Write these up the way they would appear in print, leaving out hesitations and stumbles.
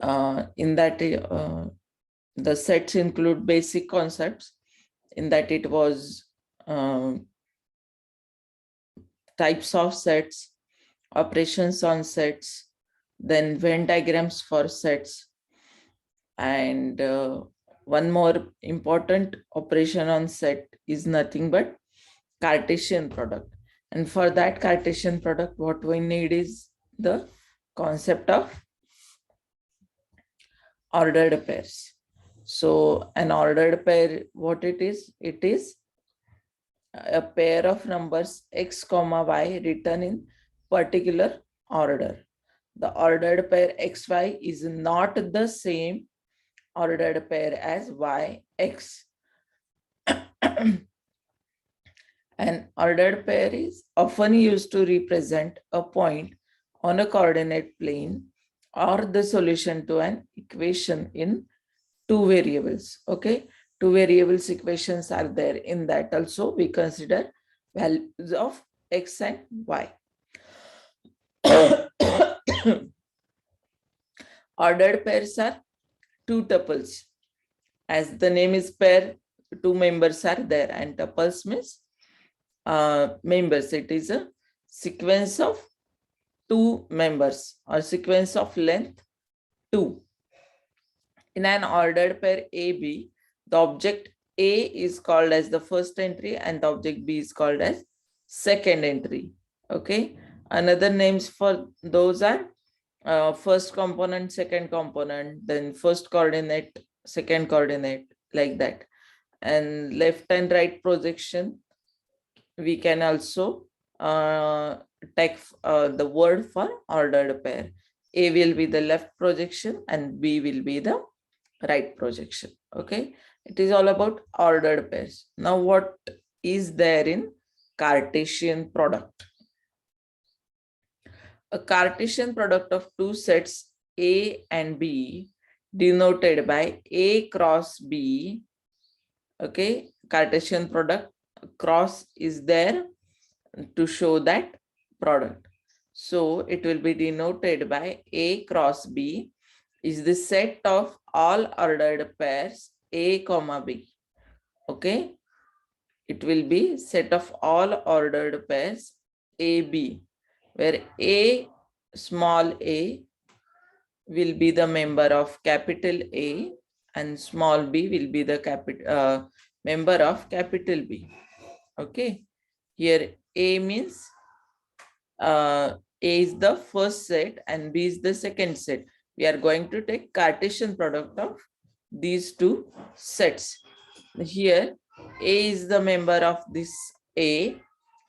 In that the sets include basic concepts, in that it was types of sets, operations on sets, then Venn diagrams for sets, and one more important operation on set is nothing but Cartesian product. And for that Cartesian product, what we need is the concept of ordered pairs. So an ordered pair, what it is? It is a pair of numbers x comma y written in particular order. The ordered pair xy is not the same ordered pair as y x. An ordered pair is often used to represent a point on a coordinate plane or the solution to an equation in two variables. Okay, two variables equations are there. In that also we consider values of x and y. Ordered pairs are two tuples. As the name is pair, two members are there, and tuples means members. It is a sequence of two members or sequence of length 2. In an ordered pair AB, the object A is called as the first entry and the object B is called as second entry. Okay. Another names for those are first component, second component, then first coordinate, second coordinate, like that. And left and right projection, we can also take the word for ordered pair. A will be the left projection and B will be the right projection. Okay, it is all about ordered pairs. Now what is there in Cartesian product? A Cartesian product of two sets A and B denoted by A cross B. Okay, Cartesian product cross is there to show that product. So it will be denoted by A cross B is the set of all ordered pairs A comma B. Okay, it will be set of all ordered pairs AB, where A small a will be the member of capital A and small b will be the member of capital B. Okay, here A means A is the first set and B is the second set. We are going to take Cartesian product of these two sets. Here A is the member of this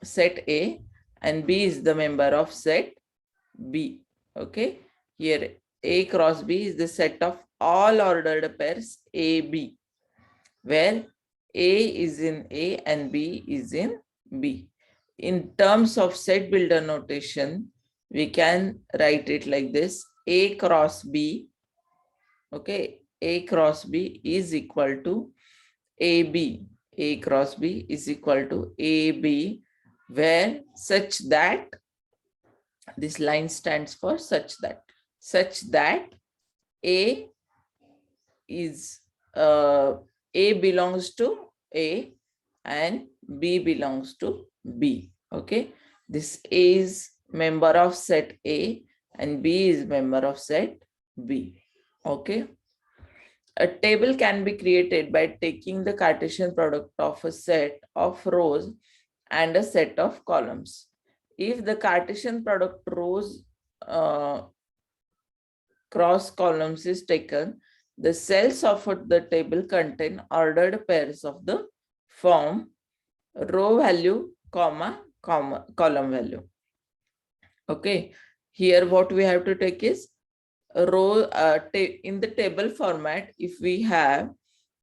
set A, and B is the member of set B. Okay, here A cross B is the set of all ordered pairs AB, where A is in A and B is in B. In terms of set builder notation, we can write it like this: A cross B. Okay, A cross B is equal to AB. A cross B is equal to AB, where such that, this line stands for such that A is A belongs to A and B belongs to B. Okay, this A is member of set A and B is member of set B. Okay, a table can be created by taking the Cartesian product of a set of rows and a set of columns. If the Cartesian product rows cross columns is taken, the cells of the table contain ordered pairs of the form row value, comma, column value. Okay, here what we have to take is row in the table format. If we have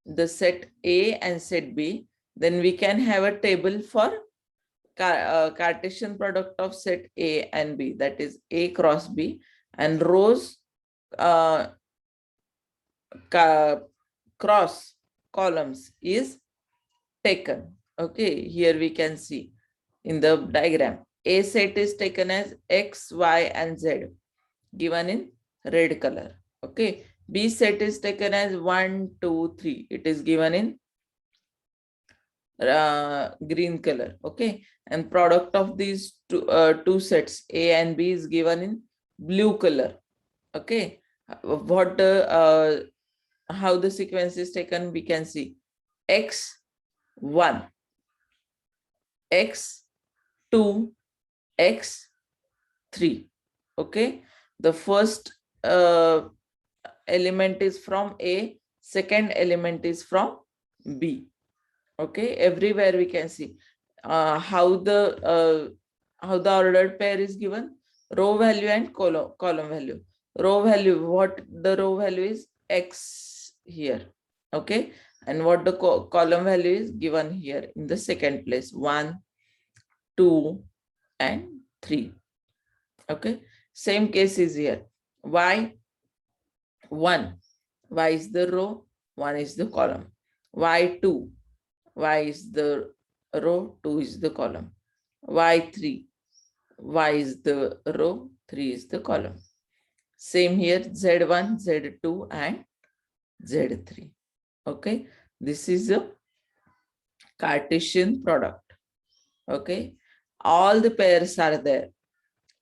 the set A and set B, then we can have a table for Cartesian product of set A and B, that is A cross B, and rows cross columns is taken. Okay, here we can see in the diagram A set is taken as X, Y, and Z given in red color. Okay, B set is taken as 1, 2, 3. It is given in green color. Okay, and product of these two sets A and B is given in blue color. Okay, what how the sequence is taken, we can see x1, x2, x3. Okay, the first element is from A, second element is from B. Okay, everywhere we can see how the ordered pair is given: row value and column value. Row value, what the row value is x here. Okay, and what the column value is given here in the second place, 1, 2 and 3. Okay, same case is here. Y1, y is the row, 1 is the column. Y2, y is the row, 2 is the column. Y3, y is the row, 3 is the column. Same here, Z1, Z2 and Z3. Okay, this is a Cartesian product. Okay, all the pairs are there: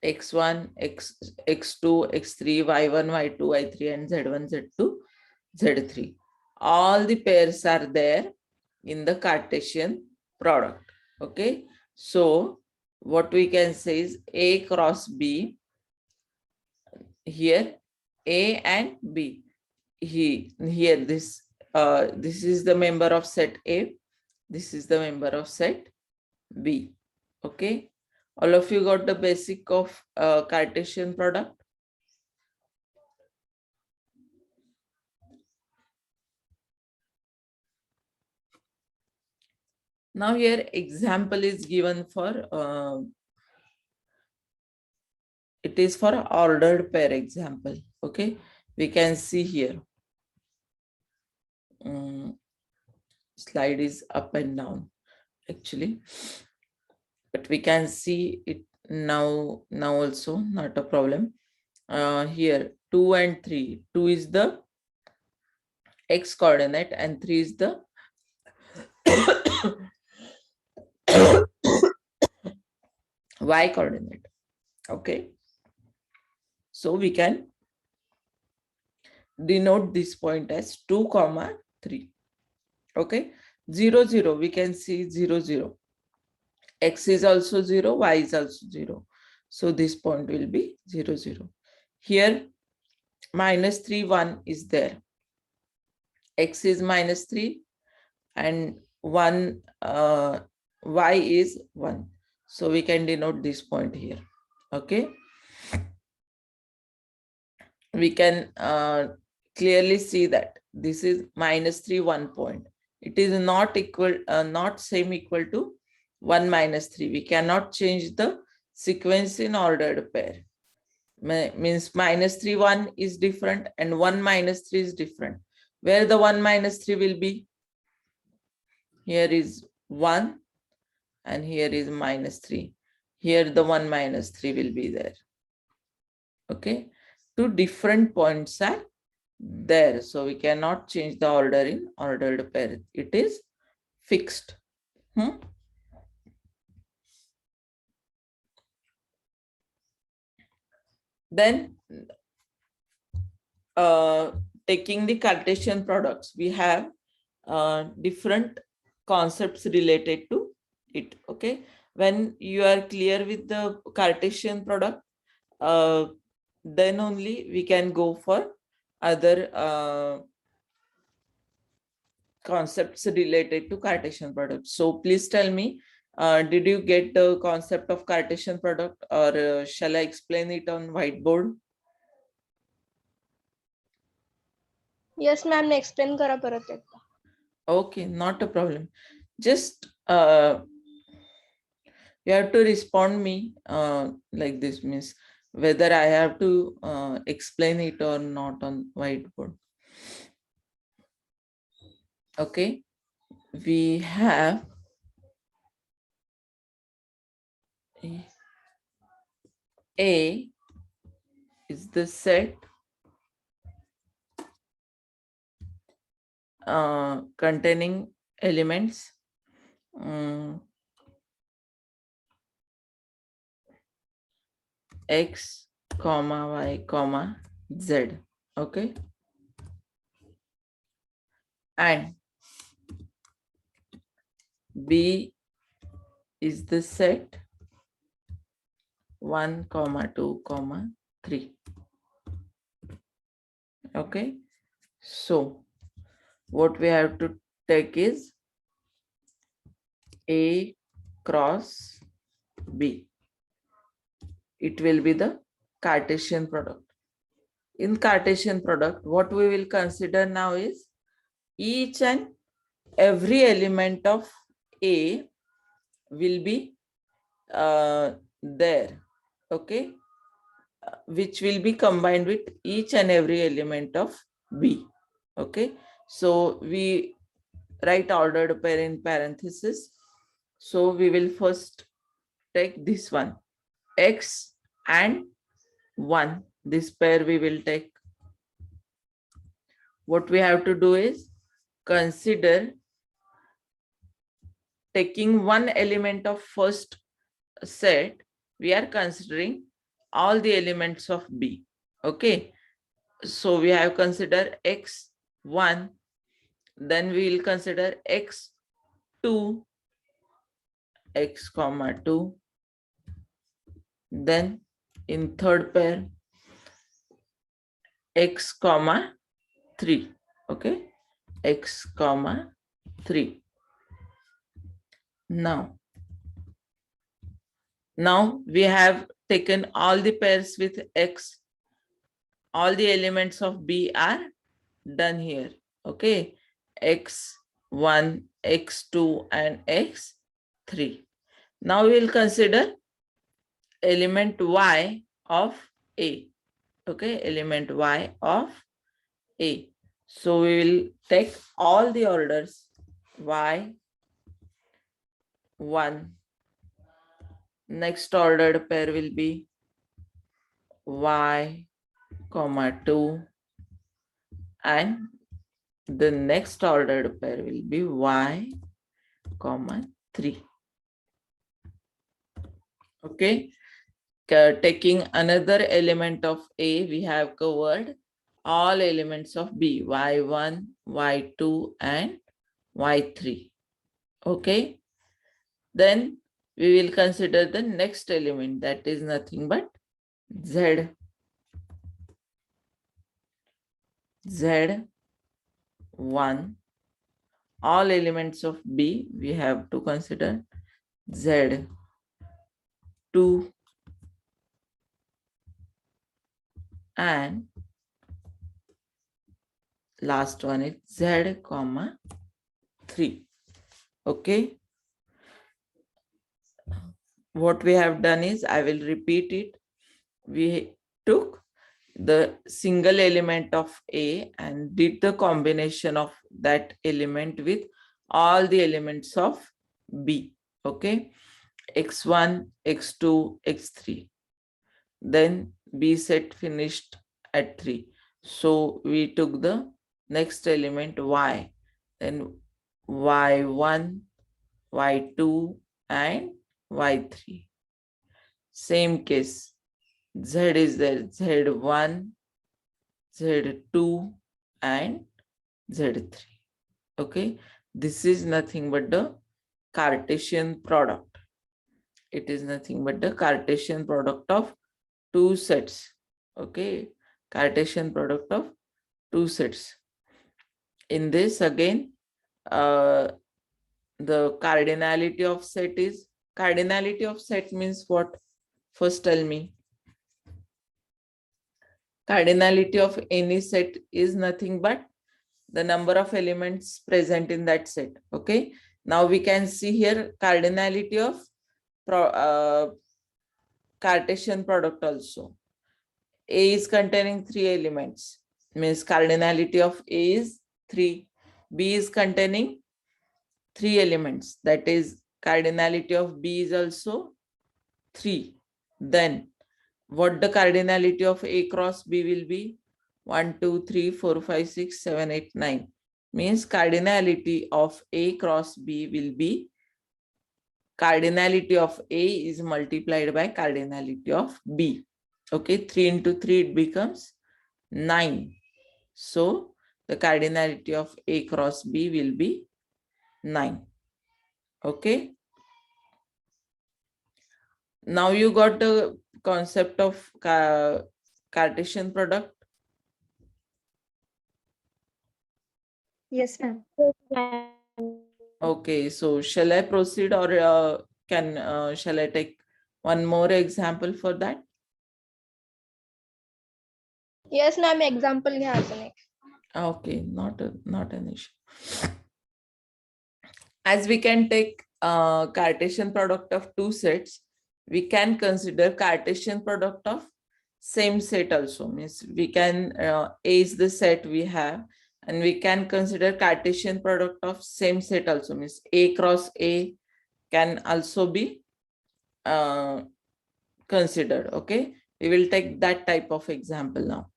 x1, x2, x3, y1, y2, y3 and z1, z2, z3. All the pairs are there in the Cartesian product. Okay, so what we can say is A cross B. Here A and B. Here this is the member of set A. This is the member of set B. Okay, all of you got the basic of Cartesian product. Now here example is given for it is for ordered pair example. Okay, we can see here. Slide is up and down actually, but we can see it now also, not a problem. Here 2 and 3. 2 is the x coordinate and 3 is the y coordinate. Okay, so we can denote this point as 2, 3. Okay, 0, 0, we can see 0, 0. X is also 0, y is also 0. So this point will be 0, 0. Here -3, 1 is there. X is -3 and 1, y is 1. So we can denote this point here. Okay, we can clearly see that this is -3, 1 point. It is not equal, not same equal to 1 -3. We cannot change the sequence in ordered pair. Means -3, 1 is different and 1 -3 is different. Where the 1 -3 will be? Here is 1 and here is -3. Here the 1 -3 will be there. Okay, two different points are there, so we cannot change the order in ordered pair. It is fixed. Then taking the Cartesian products, we have different concepts related to it. Okay, when you are clear with the Cartesian product, then only we can go for other concepts related to Cartesian product. So please tell me, did you get the concept of Cartesian product, or shall I explain it on whiteboard? Yes, ma'am. Explain करा परत एकदा. Okay, not a problem. Just you have to respond me like this, means whether I have to explain it or not on whiteboard. Okay, we have A is the set containing elements x comma y comma z. Okay, and B is the set 1 comma 2 comma 3. Okay, so what we have to take is A cross B. It will be the Cartesian product. In Cartesian product, what we will consider now is each and every element of A will be there, okay, which will be combined with each and every element of B. Okay, so we write ordered pair in parenthesis. So we will first take this one, X and 1. This pair we will take. What we have to do is consider taking one element of first set. We are considering all the elements of B. Okay, so we have considered x1, then we will consider x2, x comma 2, then in third pair x comma 3. Okay, x comma 3. Now we have taken all the pairs with x. All the elements of B are done here. Okay, x1, x2 and x3. Now we will consider element y of A. Okay, element y of A. So we will take all the orders y1. Next ordered pair will be y comma 2, and the next ordered pair will be y comma 3. Okay, taking another element of A, we have covered all elements of B, y1, y2 and y3. Okay, then we will consider the next element, that is nothing but z. Z1, all elements of B we have to consider Z2, and last one is Z comma 3. Okay, what we have done is, I will repeat it. We took the single element of A and did the combination of that element with all the elements of B. Okay, x1, x2, x3. Then B set finished at 3. So we took the next element y, then y1, y2 and y3. Same case, z is there, z1, z2 and z3. Okay, this is nothing but the Cartesian product. It is nothing but the Cartesian product of two sets. Okay, Cartesian product of two sets. In this again, the cardinality of set is, cardinality of set means what? First tell me. Cardinality of any set is nothing but the number of elements present in that set. Okay, now we can see here cardinality of Cartesian product also. A is containing 3 elements, means cardinality of A is 3. B is containing 3 elements, that is cardinality of B is also 3. Then what the cardinality of A cross B will be? 1, 2, 3, 4, 5, 6, 7, 8, 9. means cardinality of A cross B will be cardinality of A is multiplied by cardinality of B. Okay, 3 into 3 it becomes 9. So the cardinality of A cross B will be 9. Okay. Now you got the concept of Cartesian product. Yes, ma'am. Okay, so shall I proceed or shall I take one more example for that? Yes, ma'am. Example घ्या अजून एक. Okay, not an issue. As we can take Cartesian product of two sets, we can consider Cartesian product of same set also. Means we can A is the set we have, and we can consider Cartesian product of same set also. Means A cross A can also be considered. Okay, we will take that type of example now.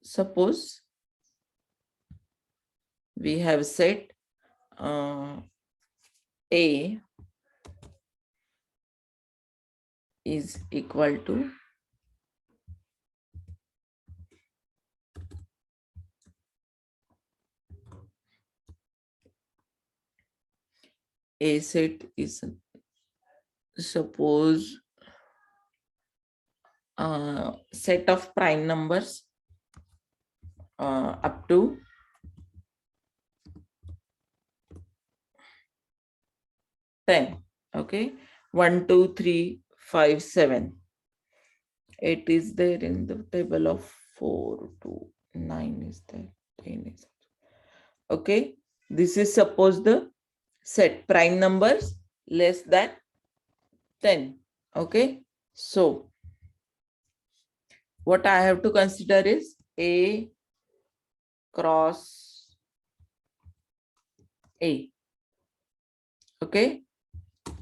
Suppose we have set A is equal to A set is suppose set of prime numbers up to 10. Okay, 1, 2, 3, 5, 7. 8 is there in the table of 4, 2, 9 is there, 10 is there. Okay, this is suppose the set prime numbers less than 10. Okay, so what I have to consider is A cross A. Okay,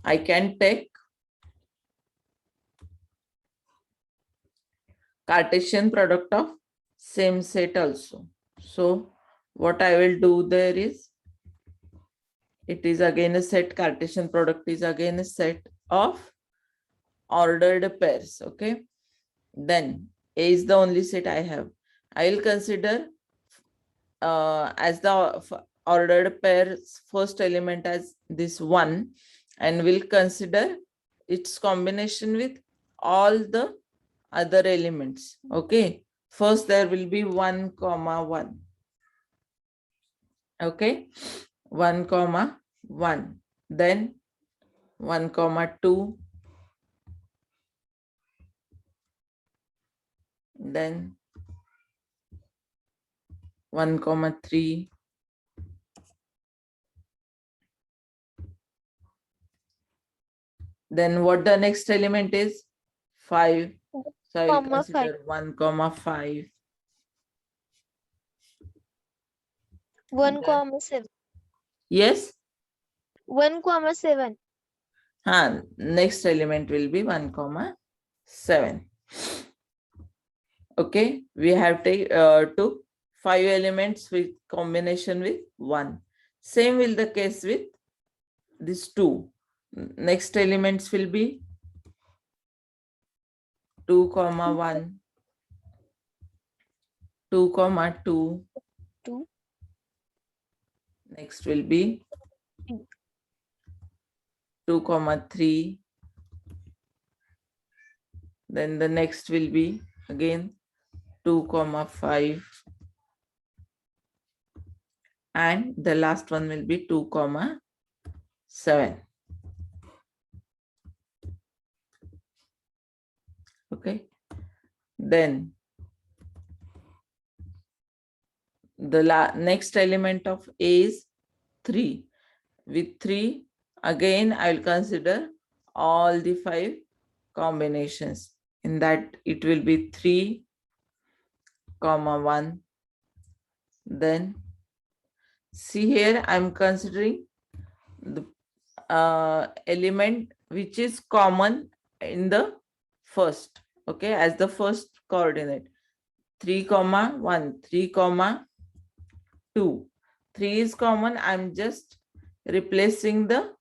I can take Cartesian product of same set also. So what I will do there is, it is again a set, Cartesian product is again a set of ordered pairs. Okay, then A is the only set I have. I will consider as the ordered pair's first element as this 1, and will consider its combination with all the other elements. Okay, first there will be 1, 1. Okay, 1, 1. Then 1, 2. Then 1, 3. Then what the next element is? 5. So I will consider 1, 5. 1,7. Yes. 1,7. Next element will be 1, 7. Okay, we have took 5 elements with combination with 1. Same will the case with this 2. Next elements will be 2, 1, 2, 2. 2. Next will be 2, 3. Then the next will be again 2, 5. And the last one will be 2, 7. Okay. Then the next element of A is 3. With 3, again I will consider all the 5 combinations. In that it will be 3, 1. Then see here I am considering the element which is common in the first. Okay, as the first coordinate. 3 comma 1, 3 comma 2. 3 is common. I'm just replacing the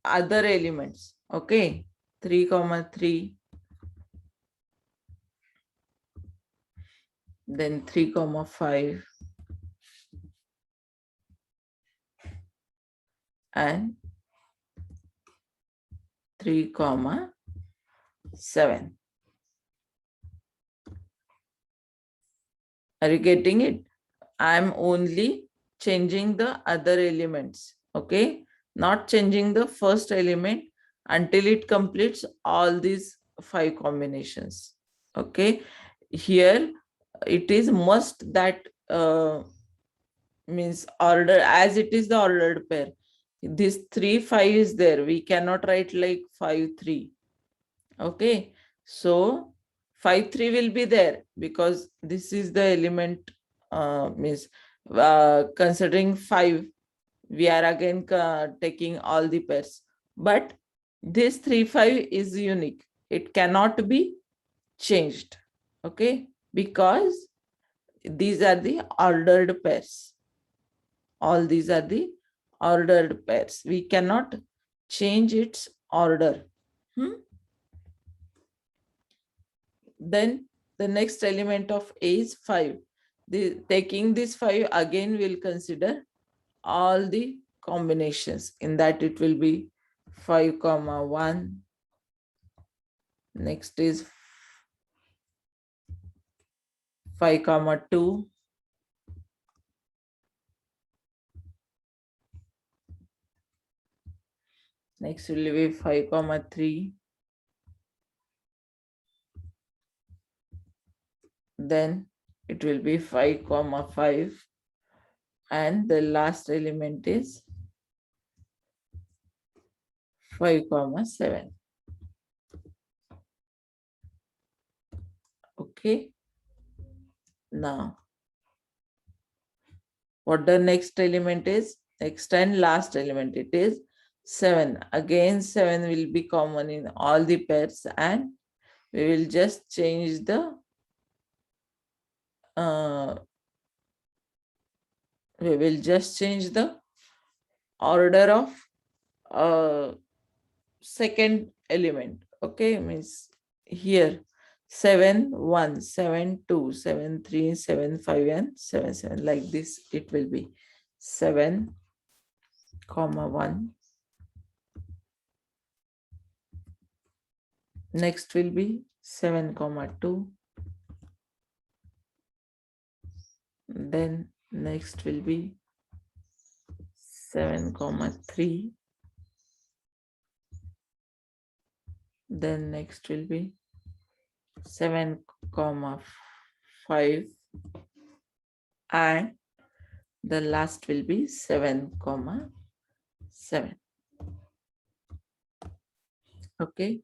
other elements. Okay. 3 comma 3. Then 3 comma 5. And 3 comma 7. Are you getting it? I'm only changing the other elements. Okay. Not changing the first element until it completes all these 5 combinations. Okay. Here it is must that means order, as it is the ordered pair. This 3 5 is there. We cannot write like 5 3. Okay. So 5 3 will be there because this is the element, means considering 5, we are again taking all the pairs. But this 3 5 is unique. It cannot be changed. Okay. Because these are the ordered pairs. All these are the ordered pairs. We cannot change its order. Then the next element of A is 5. Taking this 5 again, we'll consider all the combinations. In that it will be 5 comma 1. Next is 5 comma 2. Next will be 5 comma 3. Then it will be 5 comma 5. And the last element is 5 comma 7. Okay. Now, what the next element is? Next and last element, it is 7. Again, 7 will be common in all the pairs, and we will just change the order of second element. Okay, means here 7 1, 7 2, 7 3, 7 5, and 7 7. Like this, it will be 7 comma 1. Next will be 7 comma 2. Then next will be 7 comma 3. Then next will be 7 comma 5. And the last will be 7 comma 7. Okay.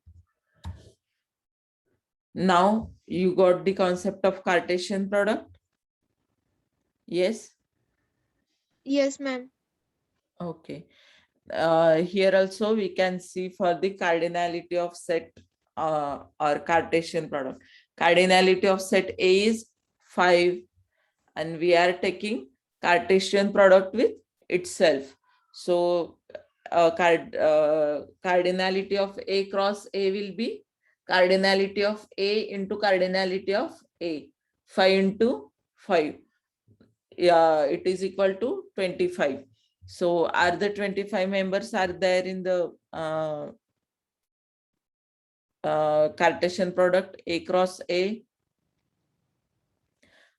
Now you got the concept of Cartesian product. Yes. Yes, ma'am. Okay. Here also we can see for the cardinality of set or Cartesian product. Cardinality of set A is 5, and we are taking Cartesian product with itself. So cardinality of A cross A will be cardinality of A into cardinality of A. 5 into 5. Yeah, it is equal to 25. So are the 25 members are there in the Cartesian product A cross A?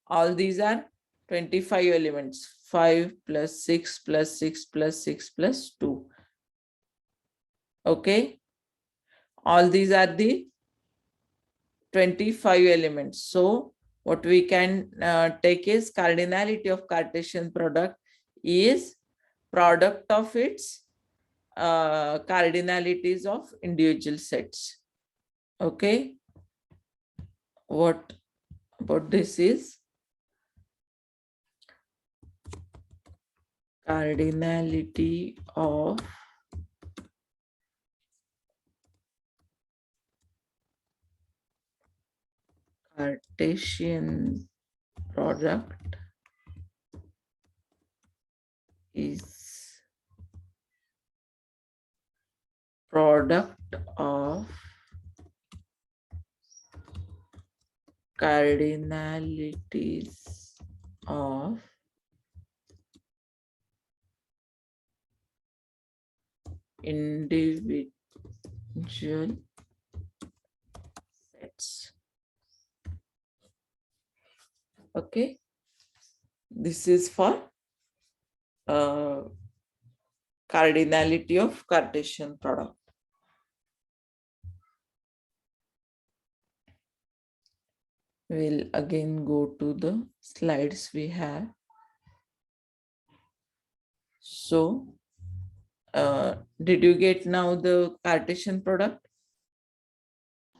All these are 25 elements. 5 plus 6 plus 6 plus 6 plus 2. Okay. All these are the 25 elements. So what we can take is cardinality of Cartesian product is product of its cardinalities of individual sets. Okay. What about this is cardinality of Cartesian product is product of cardinalities of individual sets. Okay, this is for cardinality of Cartesian product. We'll again go to the slides we have. So, did you get now the Cartesian product?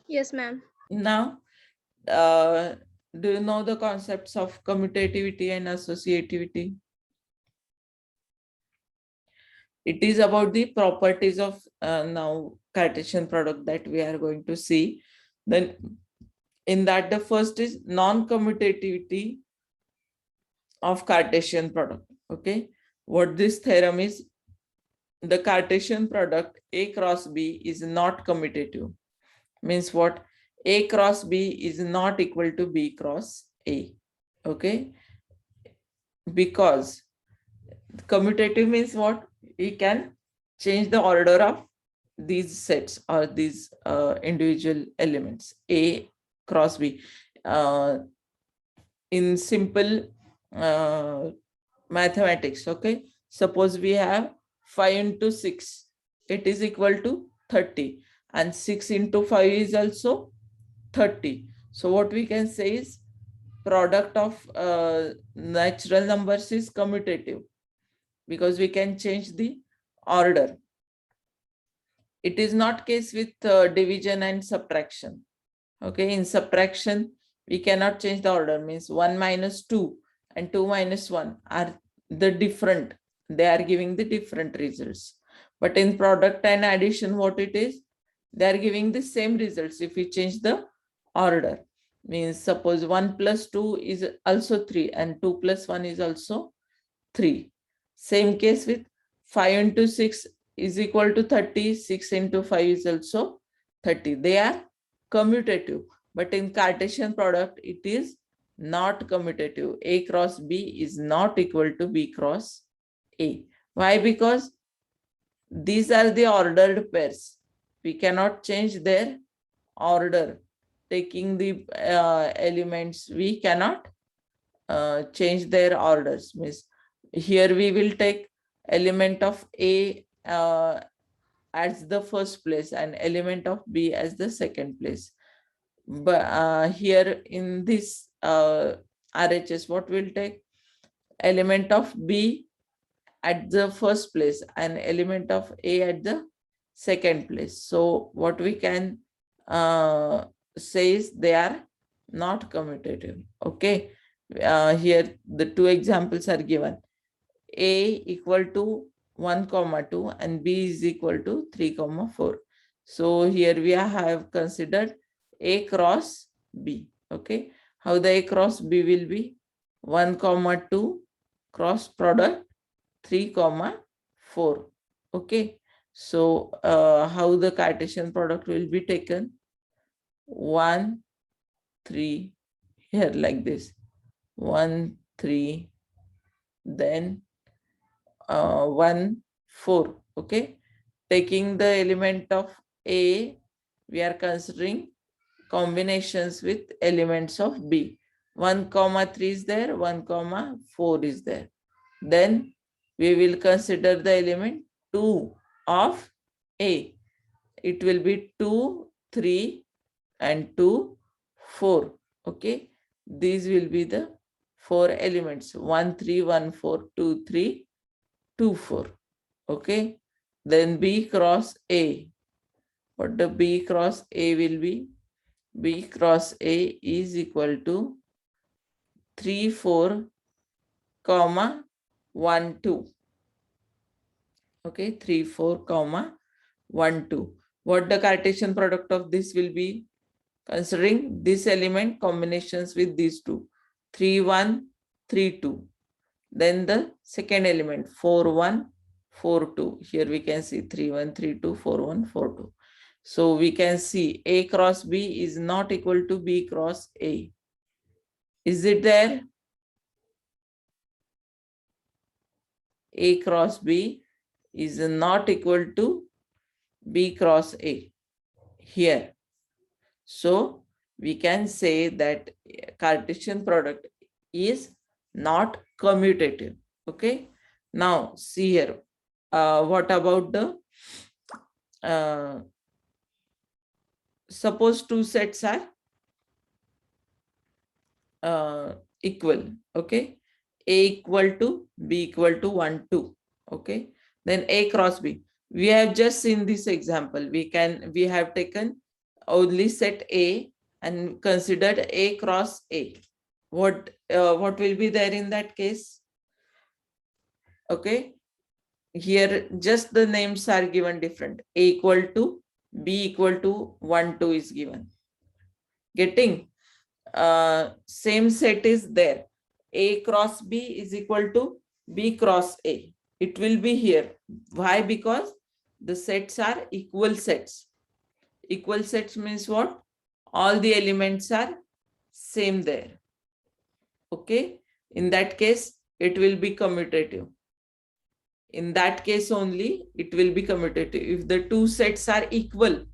Yes, ma'am. Now, do you know the concepts of commutativity and associativity? It is about the properties of now Cartesian product that we are going to see. Then in that, the first is non-commutativity of Cartesian product. Okay, what this theorem is, the Cartesian product A cross B is not commutative. Means what? A cross B is not equal to B cross A. Okay, because commutative means what? We can change the order of these sets or these individual elements A cross B. In simple mathematics, okay, suppose we have 5 into 6, it is equal to 30, and 6 into 5 is also 30. So what we can say is product of natural numbers is commutative because we can change the order. It is not case with division and subtraction. Okay, in subtraction, we cannot change the order, means 1 minus 2 and 2 minus 1 are the different. They are giving the different results. But in product and addition, what it is? They are giving the same results if we change the order. Means suppose 1 plus 2 is also 3 and 2 plus 1 is also 3. Same case with 5 into 6 is equal to 30. 6 into 5 is also 30. They are commutative. But in Cartesian product, it is not commutative. A cross B is not equal to B cross A. Why? Because these are the ordered pairs. We cannot change their order. Taking the elements, we cannot change their orders. Means here we will take element of A as the first place and element of B as the second place. But here in this RHS, what will take? Element of B at the first place and element of A at the second place. So what we can say is they are not commutative. Okay, here the two examples are given. A equal to 1 comma 2 and B is equal to 3 comma 4. So here we have considered A cross B. Okay, how the A cross B will be? 1 comma 2 cross product 3 comma 4. Okay, so how the Cartesian product will be taken? 1 3 here like this, 1 3, then 1 4. Okay, taking the element of A, we are considering combinations with elements of B. 1 comma 3 is there, 1 comma 4 is there. Then we will consider the element 2 of A. It will be 2 3 and 2 4. Okay, these will be the 4 elements: 1 3 1 4 2 3 2 4. Okay, then B cross A. What the B cross A will be? B cross A is equal to 3 4 comma 1 2. Okay, 3 4 comma 1 2. What the Cartesian product of this will be? Considering this element combinations with these two. 3, 1, 3, 2. Then the second element 4, 1, 4, 2. Here we can see 3, 1, 3, 2, 4, 1, 4, 2. So we can see A cross B is not equal to B cross A. Is it there? A cross B is not equal to B cross A here. So we can say that Cartesian product is not commutative. Okay. Now see here. What about the suppose two sets are equal. Okay. A equal to B equal to 1, 2. Okay. Then A cross B. We have just seen this example. We have taken only set A and considered A cross A. What will be there in that case? Okay. Here just the names are given different. A equal to B equal to 1, 2 is given. Getting? Same set is there. A cross B is equal to B cross A. It will be here. Why? Because the sets are equal sets. Equal sets means what? All the elements are same there. Okay. In that case, it will be commutative. In that case only, it will be commutative. If the two sets are equal,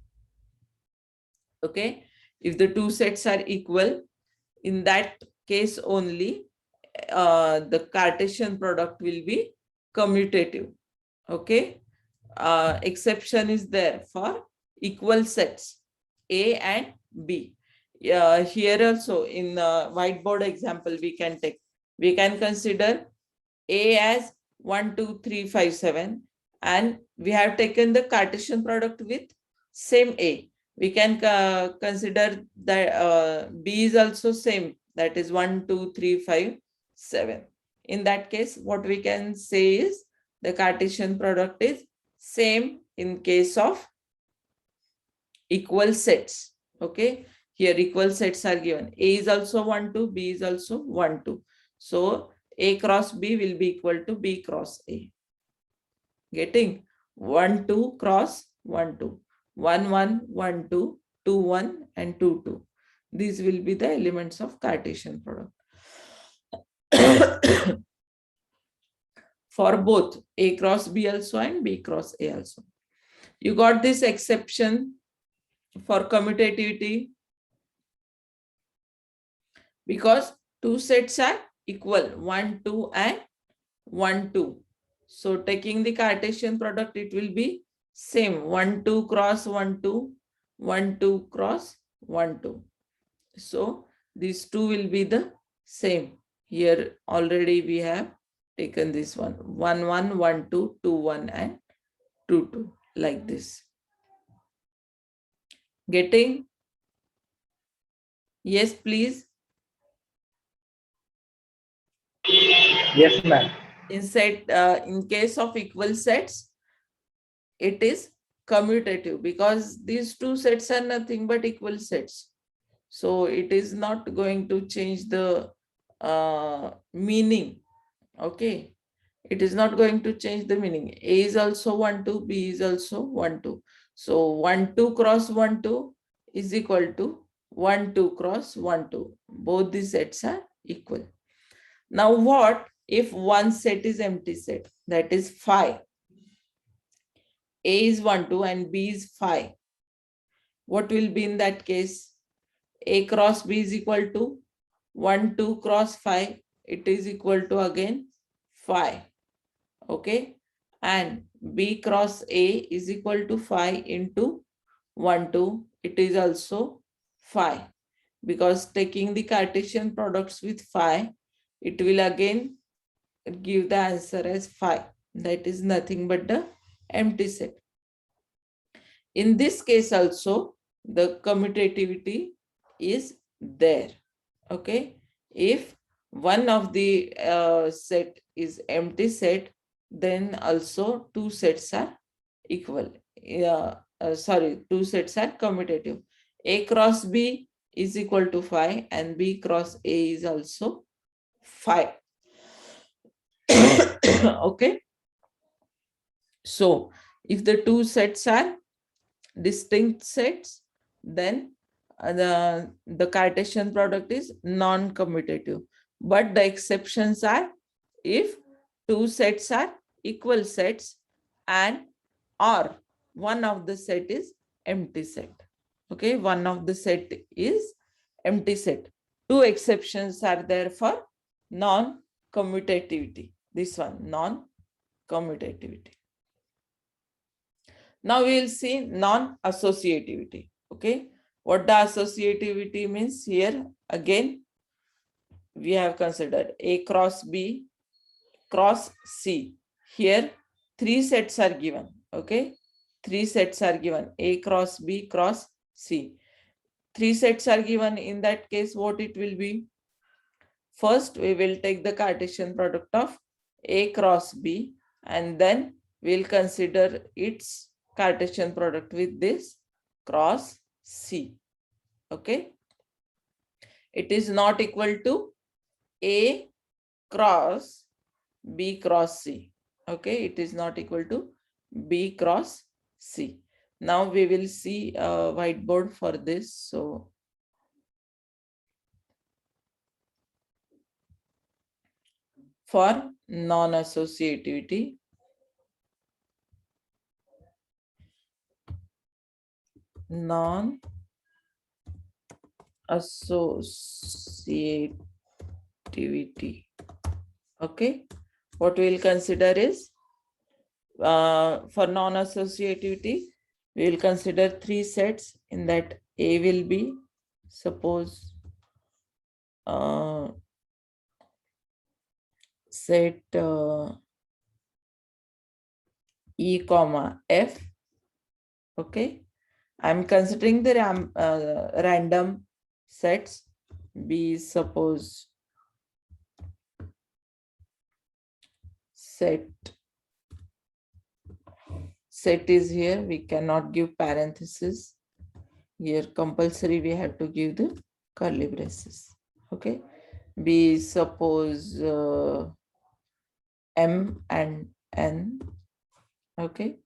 okay. If the two sets are equal, in that case only, the Cartesian product will be commutative. Okay. Exception is there for equal sets A and B. Here also in whiteboard example we can take. We can consider A as 1, 2, 3, 5, 7, and we have taken the Cartesian product with same A. We can consider that B is also same, that is 1, 2, 3, 5, 7. In that case, what we can say is the Cartesian product is same in case of equal sets. Okay, here equal sets are given. A is also 1, 2, B is also 1, 2. So A cross B will be equal to B cross A. Getting? 1, 2 cross 1, 2. 1, 1, 1, 2, 2, 1 and 2, 2. These will be the elements of Cartesian product. For both A cross B also and B cross A also. You got this exception for commutativity because two sets are equal, 1, 2 and 1, 2. So taking the Cartesian product, it will be same 1, 2 cross 1, 2, 1, 2 cross 1, 2. So these two will be the same. Here already we have taken this one 1, 1, 1, 2, 2, 1 and 2, 2 like this. Getting? Yes, please. Yes, ma'am. In case of equal sets, it is commutative because these two sets are nothing but equal sets. So it is not going to change the meaning. Okay. It is not going to change the meaning. A is also 1, 2, B is also 1, 2. So 1, 2 cross 1, 2 is equal to 1, 2 cross 1, 2. Both the sets are equal. Now what if one set is empty set? That is phi. A is 1, 2 and B is phi. What will be in that case? A cross B is equal to 1, 2 cross phi. It is equal to again phi. Okay. And B cross A is equal to phi into 1, 2. It is also phi. Because taking the Cartesian products with phi, it will again give the answer as phi. That is nothing but the empty set. In this case also, the commutativity is there. Okay. If one of the set is empty set, then also two sets are equal. Two sets are commutative. A cross B is equal to phi and B cross A is also 5. Okay. So if the two sets are distinct sets, then the Cartesian product is non-commutative. But the exceptions are if two sets are equal sets and or one of the set is empty set. Okay, one of the set is empty set. Two exceptions are there for non-commutativity. This one, non-commutativity. Now we will see non-associativity. Okay, what the associativity means here, again we have considered A cross B cross C. Here three sets are given. Okay, three sets are given, A cross B cross C. Three sets are given. In that case, what it will be? First we will take the Cartesian product of A cross B, and then we'll consider its Cartesian product with this cross C. Okay, it is not equal to A cross B cross C. Okay, it is not equal to B cross C. Now we will see a whiteboard for this. So for non-associativity, non-associativity. Okay, what we will consider is for non-associativity, we will consider three sets. In that, A will be, suppose, set E comma F. Okay, I'm considering the random sets. B, suppose set is here. We cannot give parenthesis here. Compulsory we have to give the curly braces. Okay, B, suppose M and N. Okay,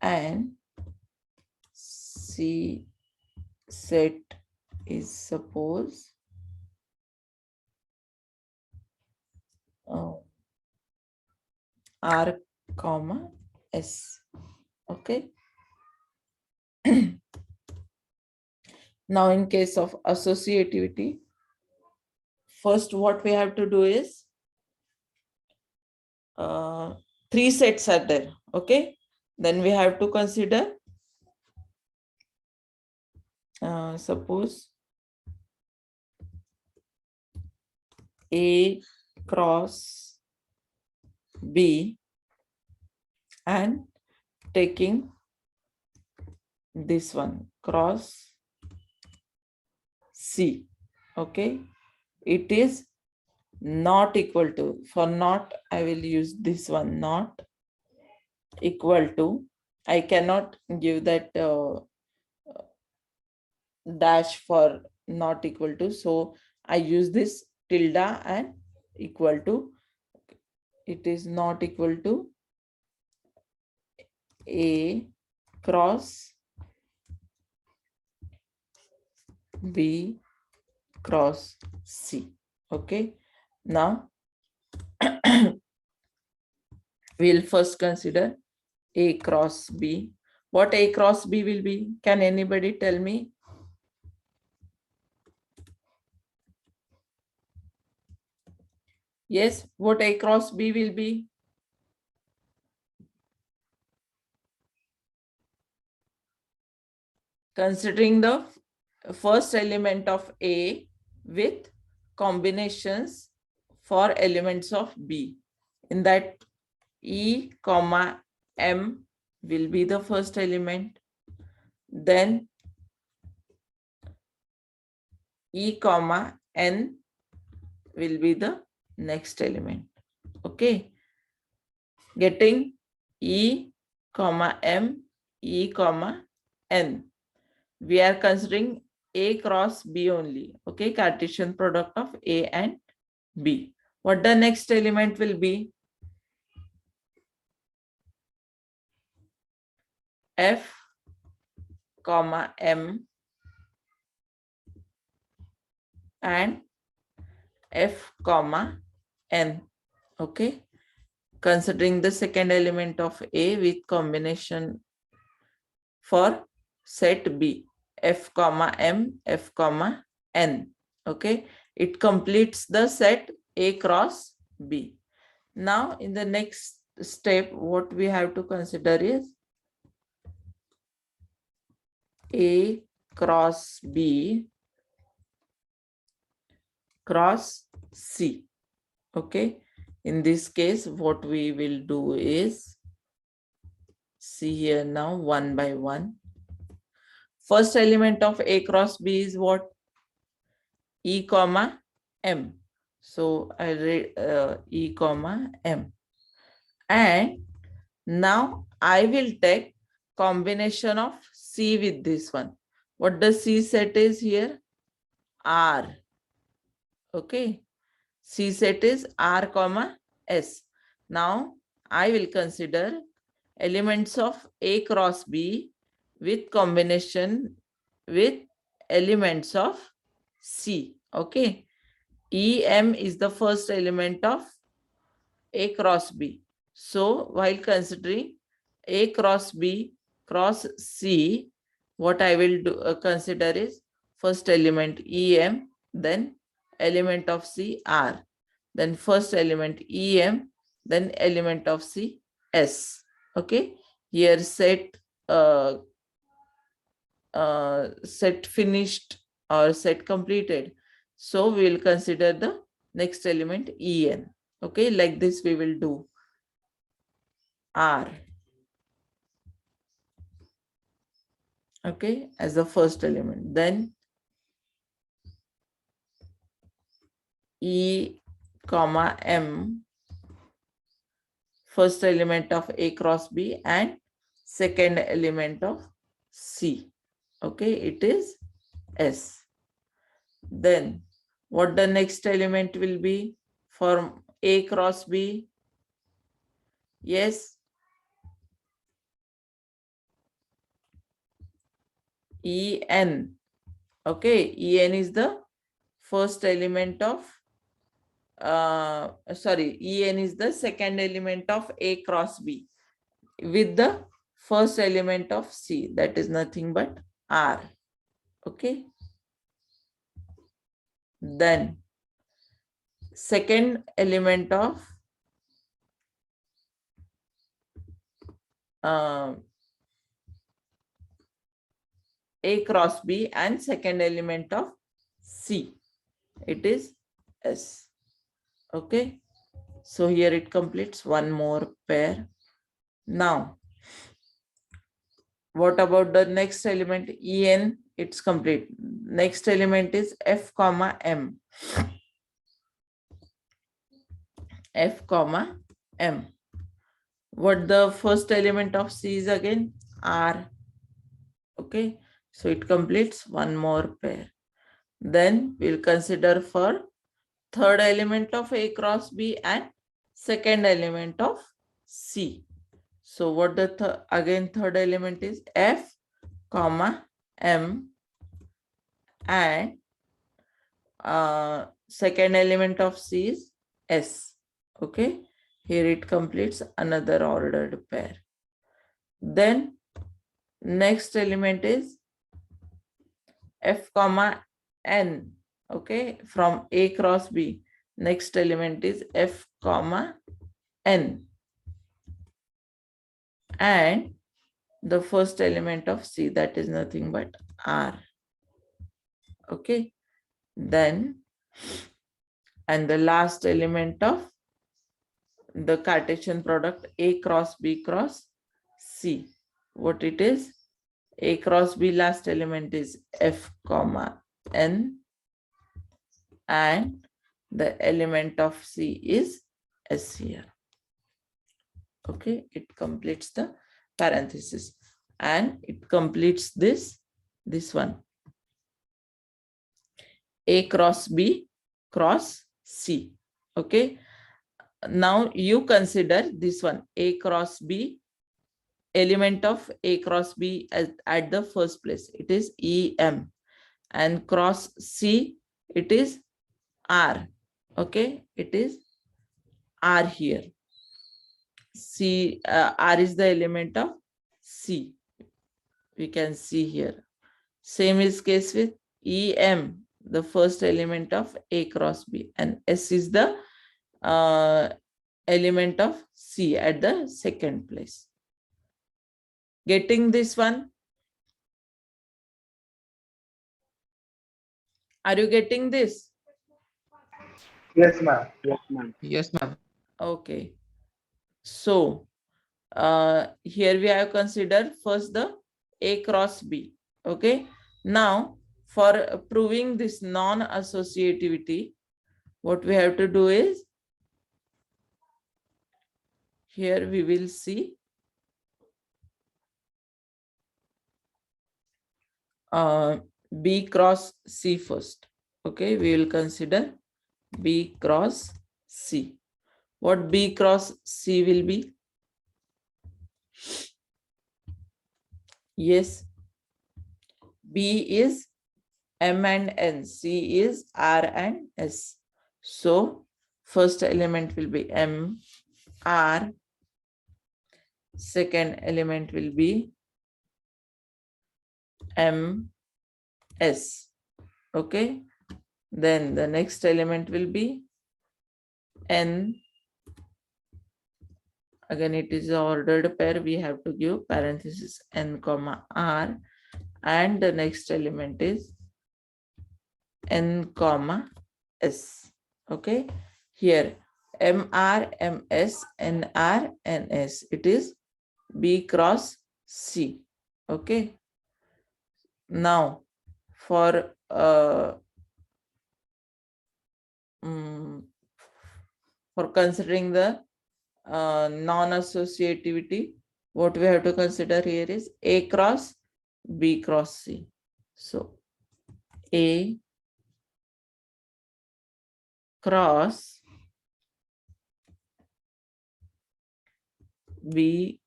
and C set is, suppose, R comma S. Okay. Now in case of associativity, first what we have to do is three sets are there. Okay, then we have to consider suppose A cross B and taking this one cross C. Okay, it is not equal to, for not I will use this one, not equal to. I cannot give that dash for not equal to, so I use this tilde and equal to. It is not equal to A cross B cross C. Okay, now we'll first consider A cross B. What A cross B will be? Can anybody tell me? Yes, what A cross B will be? Considering the first element of A with combinations for elements of B. In that, E comma M will be the first element. Then E comma N will be the next element. Okay, getting E comma M, E comma N. We are considering A cross B only. Okay, Cartesian product of A and B. What the next element will be? F, comma M and F, comma N. Okay. Considering the second element of A with combination for set B, F, comma M, F, comma N. Okay. It completes the set A cross B. Now, in the next step, what we have to consider is A cross B cross C. Okay. In this case, what we will do is, see here now, one by one. First element of A cross B is what? E, comma M. So I read E, comma M. And now I will take combination of C with this one. What the C set is here? R. Okay. C set is R, comma S. Now I will consider elements of A cross B with combination with elements of C. Okay. EM is the first element of A cross B. So while considering A cross B cross C, what I will do consider is first element EM, then element of C R, then first element EM, then element of C S. Okay, here set set finished or set completed. So we will consider the next element En. Okay, like this we will do R. Okay, as the first element. Then E, comma M, first element of A cross B and second element of C. Okay, it is S. Then what the next element will be for A cross B? Yes. En. Okay, En is the first element of En is the second element of A cross B with the first element of C, that is nothing but R. Okay. Then second element of A cross B and second element of C, it is S. Okay, so here it completes one more pair. Now what about the next element En? It's complete. Next element is F, comma M. F, comma M. What the first element of C is again? R. Okay, so it completes one more pair. Then we'll consider for third element of A cross B and second element of C. So what the again third element is? F, comma M, and second element of C is S. Okay, here it completes another ordered pair. Then next element is F, comma N. Okay, from A cross B, next element is F, comma N, and the first element of C, that is nothing but R. Okay, then and the last element of the Cartesian product A cross B cross C, what it is? A cross B last element is F, comma N, and the element of C is S here. Okay, it completes the parenthesis and it completes this one. A cross B cross C. Okay. Now you consider this one, A cross B, element of A cross B at the first place. It is EM, and cross C, it is R. Okay. It is R here. C, R is the element of C. We can see here. Same is case with EM, the first element of A cross B, and S is the element of C at the second place. Getting this one? Are you getting this? Yes, ma'am. Yes, ma'am. Yes, ma'am. Okay. So here we have considered first the A cross B. Okay. Now for proving this non-associativity, what we have to do is, here we will see B cross C first. Okay, we will consider B cross C. What B cross C will be? Yes, B is M and N, C is R and S. So first element will be M, R. Second element will be M, S. Okay. Then the next element will be N. Again, it is an ordered pair. We have to give parenthesis N comma R. And the next element is N comma S. Okay. Here MR, MS, NR, NS. It is B cross C. Okay. Now for considering the non-associativity, what we have to consider here is A cross B cross C. So A cross B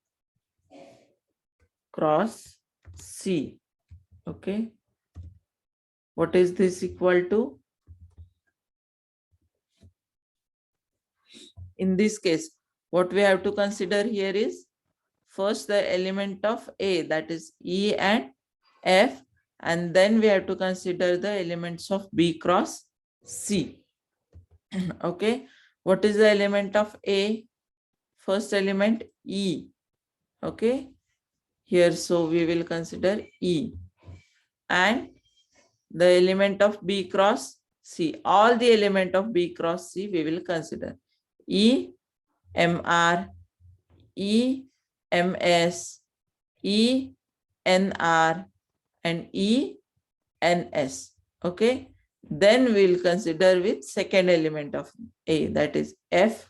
cross C. Okay. What is this equal to? In this case, what we have to consider here is first the element of A, that is E and F, and then we have to consider the elements of B cross C. Okay. What is the element of A? First element E. Okay. Here, so we will consider E. And the element of B cross C. All the element of B cross C we will consider. E, MR, E, MS, E, NR, and E, NS. Okay. Then we'll consider with second element of A, that is F,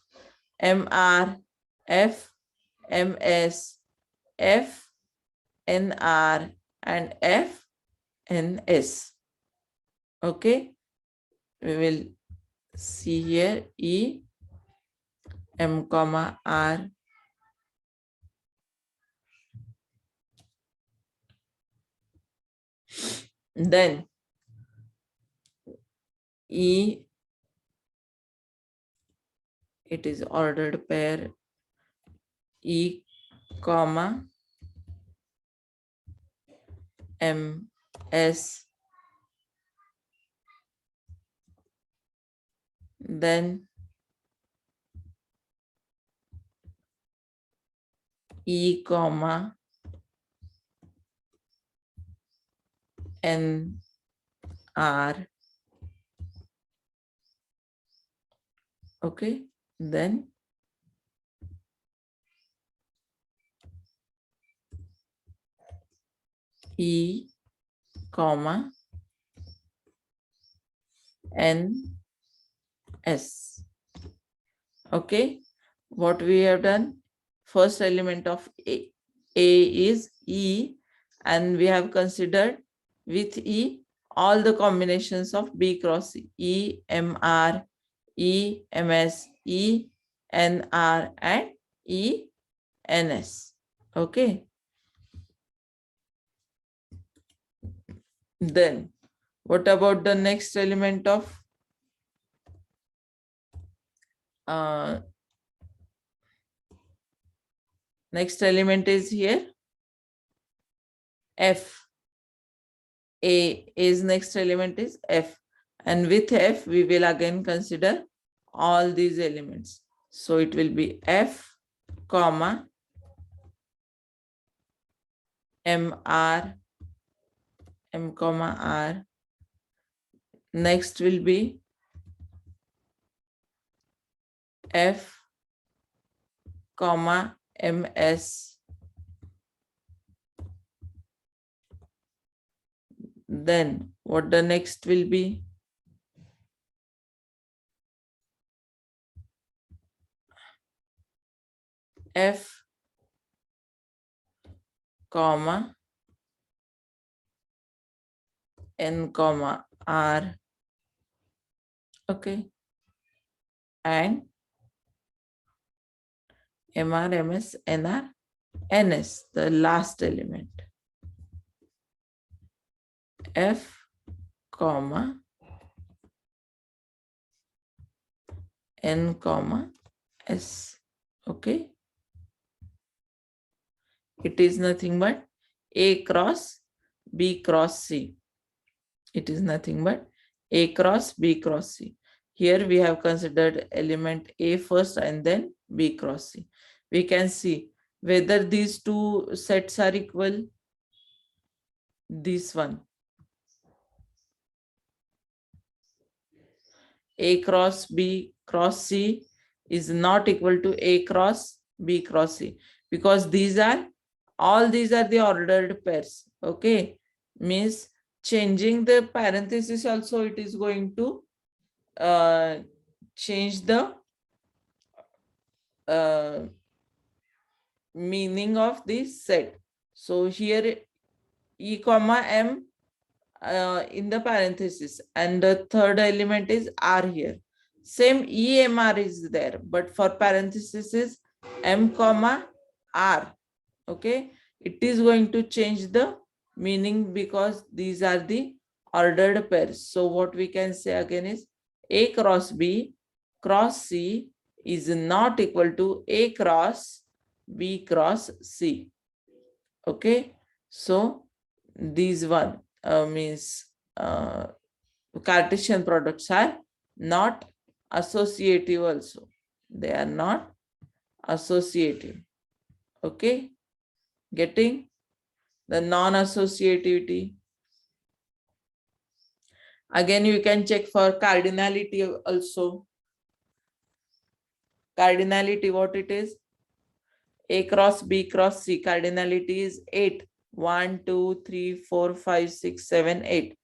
MR, F, MS, F, NR, and F, NS. Okay. We will see here E, M comma R, then E, it is ordered pair E comma M S, then E comma N R. Okay, then E comma N S. Okay, what we have done, first element of A is E, and we have considered with E all the combinations of B cross E, M R, E, MS, E, NR, and E, NS. Okay. Then what about the next element of next element is here F. A's next element is F, and with F we will again consider all these elements. So it will be F, comma, MR, M comma R. Next will be F, comma, MS. Then what the next will be? F, comma, N comma R. Okay. And MR, MS, NR, NS, the last element. F, comma, N comma S. Okay. It is nothing but A cross B cross C. It is nothing but A cross B cross C. Here we have considered element A first and then B cross C. We can see whether these two sets are equal. This one, A cross B cross C, is not equal to A cross B cross C, because all these are the ordered pairs. Okay, means changing the parenthesis also, it is going to change the meaning of this set. So here E comma M in the parenthesis, and the third element is R here. Same EMR is there, but for parenthesis is M comma R. Okay, it is going to change the meaning because these are the ordered pairs. So what we can say again is A cross B cross C is not equal to A cross B cross C. Okay, so these one means Cartesian products are not associative also. They are not associative. Okay, getting the non-associativity. Again, you can check for cardinality also. Cardinality, what it is? A cross B cross C. Cardinality is 8. 1, 2, 3, 4, 5, 6, 7, 8.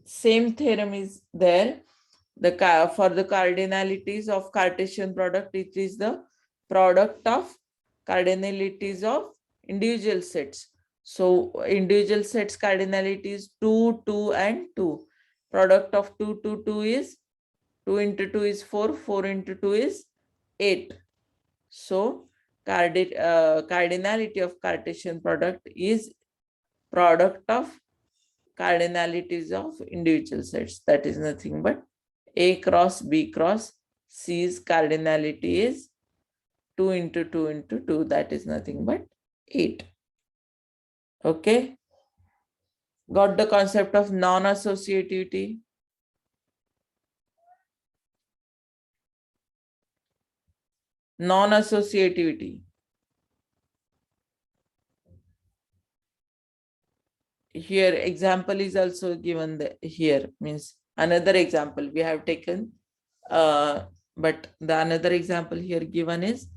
Same theorem is there. For the cardinalities of Cartesian product, it is the product of cardinalities of individual sets. So individual sets cardinality is 2, 2, and 2. Product of 2, 2, 2 is 2 into 2 is 4, 4 into 2 is 8. So cardinality of Cartesian product is product of cardinalities of individual sets. That is nothing but A cross B cross C's cardinality is 2 into 2 into 2. That is nothing but 8. Okay. Got the concept of non-associativity? Non-associativity. Here example is also given here, means another example we have taken, but the another example here given is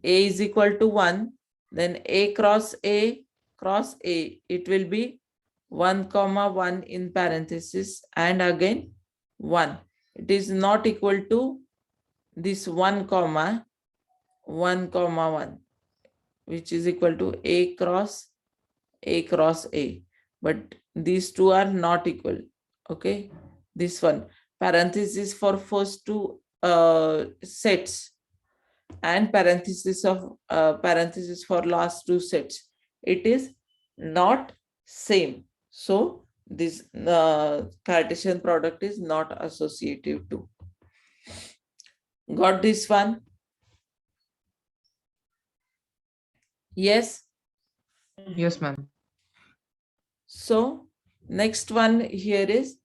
A is equal to 1, then A cross A cross A, it will be 1 comma 1 in parenthesis and again 1. It is not equal to this 1 comma 1, which is equal to A cross A, but these two are not equal. Okay, this one parenthesis for first two sets and parenthesis for last two sets. It is not same. So this Cartesian product is not associative to. Got this one? Yes. Yes, ma'am. So next one here is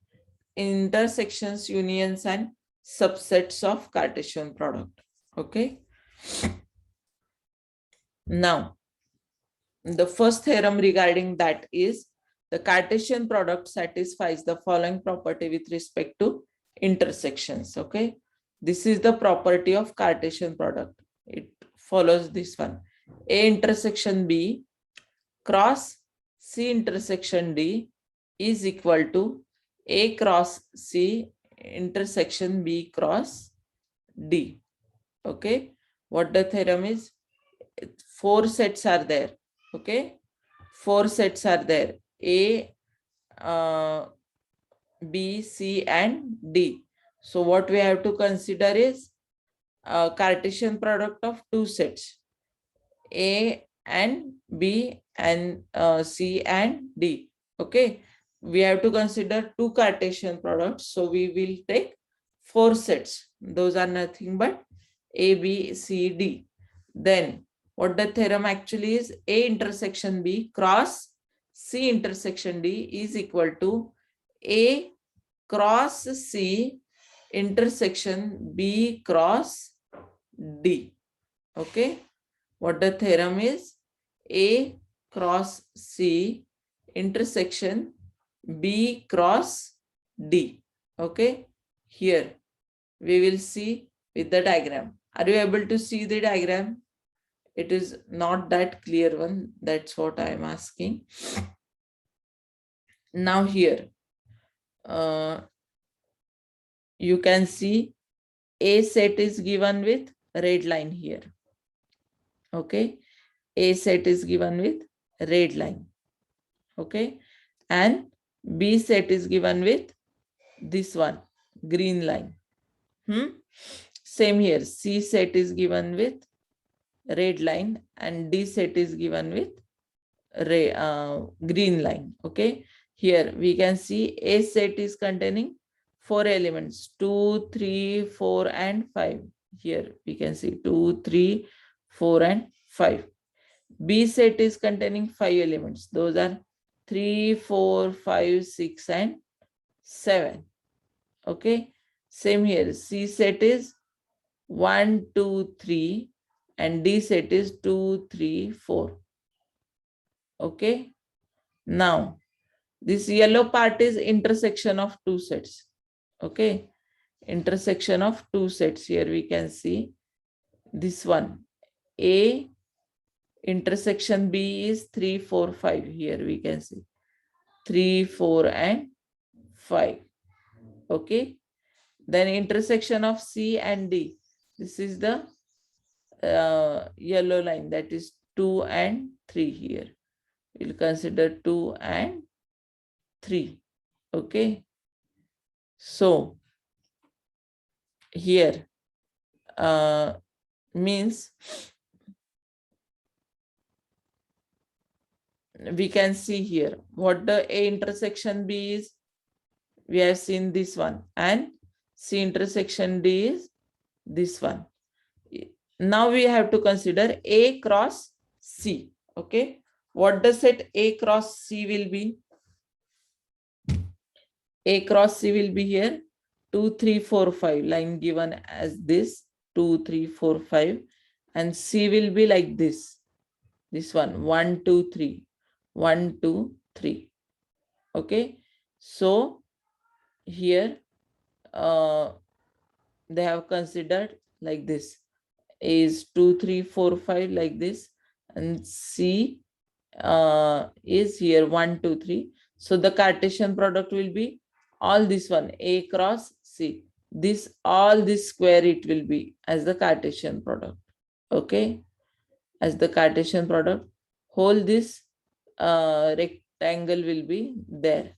intersections, unions, and subsets of Cartesian product. Okay. Now, the first theorem regarding that is the Cartesian product satisfies the following property with respect to intersections. Okay. This is the property of Cartesian product. It follows this one. A intersection B cross C intersection D is equal to A cross C intersection B cross D. Okay. What the theorem is? 4 sets are there. Okay. 4 sets are there. A, B, C, and D. So what we have to consider is a Cartesian product of 2 sets. A and B and C and D. Okay. We have to consider 2 Cartesian products. So we will take 4 sets. Those are nothing but A, B, C, D. Then what the theorem actually is, A intersection B cross C intersection D is equal to A cross C intersection B cross D. Okay. What the theorem is, A cross C intersection B cross D. Okay. Here we will see with the diagram. Are you able to see the diagram? It is not that clear one. That's what I am asking. Now here, you can see A set is given with red line here. Okay. A set is given with red line. Okay. And B set is given with this one, green line. Same here. C set is given with red line and D set is given with green line. Okay. Here we can see A set is containing 4 elements, 2, 3, 4, and 5. Here we can see 2, 3, 4, and 5. B set is containing 5 elements. Those are 3, 4, 5, 6, and 7. Okay. Same here. C set is 1, 2, 3, and D set is 2, 3, 4. Okay. Now, this yellow part is intersection of 2 sets. Okay. Intersection of 2 sets. Here we can see this one. A intersection B is 3, 4, 5. Here we can see 3, 4, and 5. Okay. Then intersection of C and D. This is the yellow line, that is 2 and 3 here. We'll consider 2 and 3. Okay. So here means we can see here what the A intersection B is. We have seen this one, and C intersection D is this one. Now we have to consider A cross C. Okay. What the set A cross C will be? A cross C will be here 2, 3, 4, 5, line given as this 2, 3, 4, 5, and C will be like this. This one 1, 2, 3, 1, 2, 3. Okay. So here they have considered like this. A is 2, 3, 4, 5 like this, and C is here 1, 2, 3. So the Cartesian product will be all this one, A cross C. This, all this square it will be as the Cartesian product. Okay. As the Cartesian product, whole this rectangle will be there.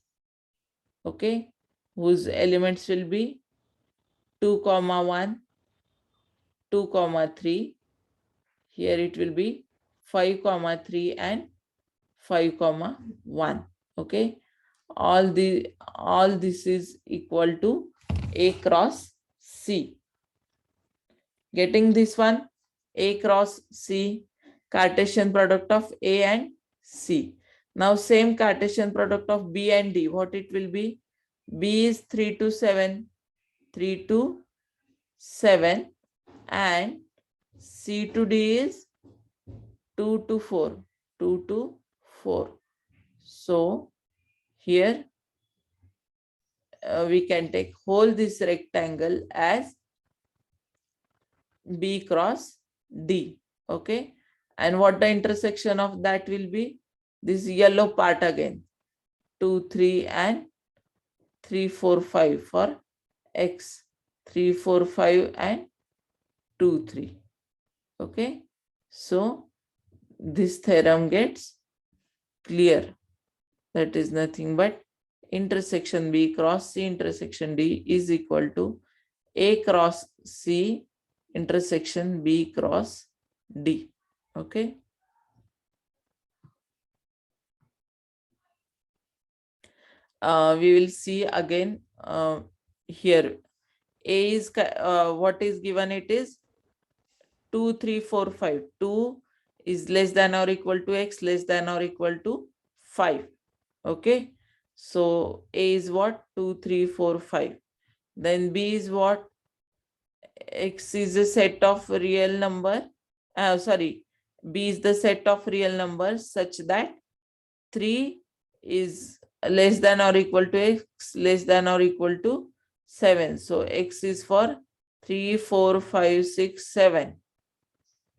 Okay. Whose elements will be 2, 1, 2, 3. Here it will be 5, 3 and 5, 1. Okay. All this is equal to A cross C. Getting this one, A cross C, Cartesian product of A and C. Now same Cartesian product of B and D, what it will be? B is 3 to 7, 3 to 7, and C to D is 2 to 4, 2 to 4. So here we can take whole this rectangle as B cross D. Okay. And what the intersection of that will be? This yellow part again. 2, 3 and 3, 4, 5 for X. 3, 4, 5 and 2, 3. Okay. So this theorem gets clear. That is nothing but intersection B cross C intersection D is equal to A cross C intersection B cross D. Okay. We will see again here. A is what is given? It is 2, 3, 4, 5. 2 is less than or equal to X, less than or equal to 5. Okay. So A is what? 2, 3, 4, 5. Then B is what? X is a set of real number. Sorry, B is the set of real numbers such that 3 is less than or equal to X, less than or equal to 7. So X is for 3, 4, 5, 6, 7.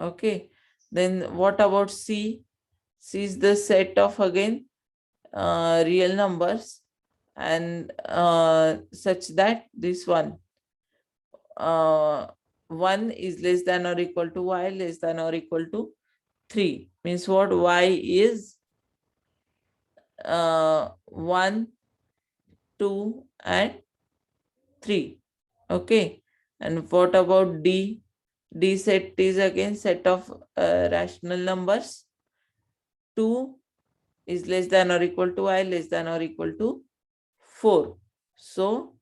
Okay. Then what about C? C is the set of again real numbers and such that this one 1 is less than or equal to Y, less than or equal to 3. Means what? Y is 1, 2 and 3. Okay. And what about D? D set is again set of rational numbers. 2 is less than or equal to I, less than or equal to 4. So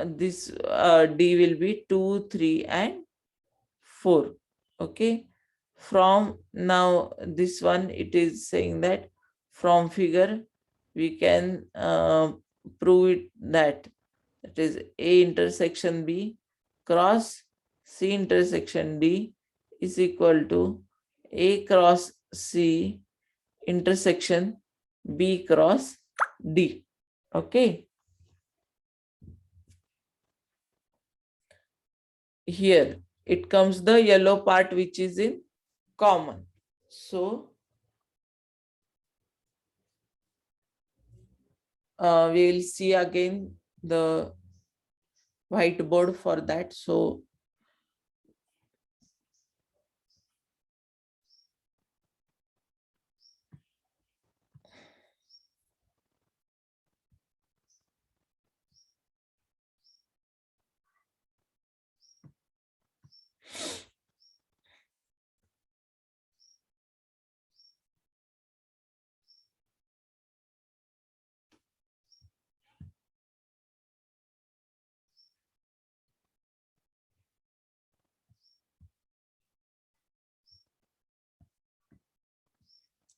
this D will be 2, 3 and 4. Okay. From now this one, it is saying that from figure we can prove it that it is A intersection B cross C intersection D is equal to A cross C intersection B cross D. Okay. Here it comes the yellow part which is in common. So we will see again the whiteboard for that. So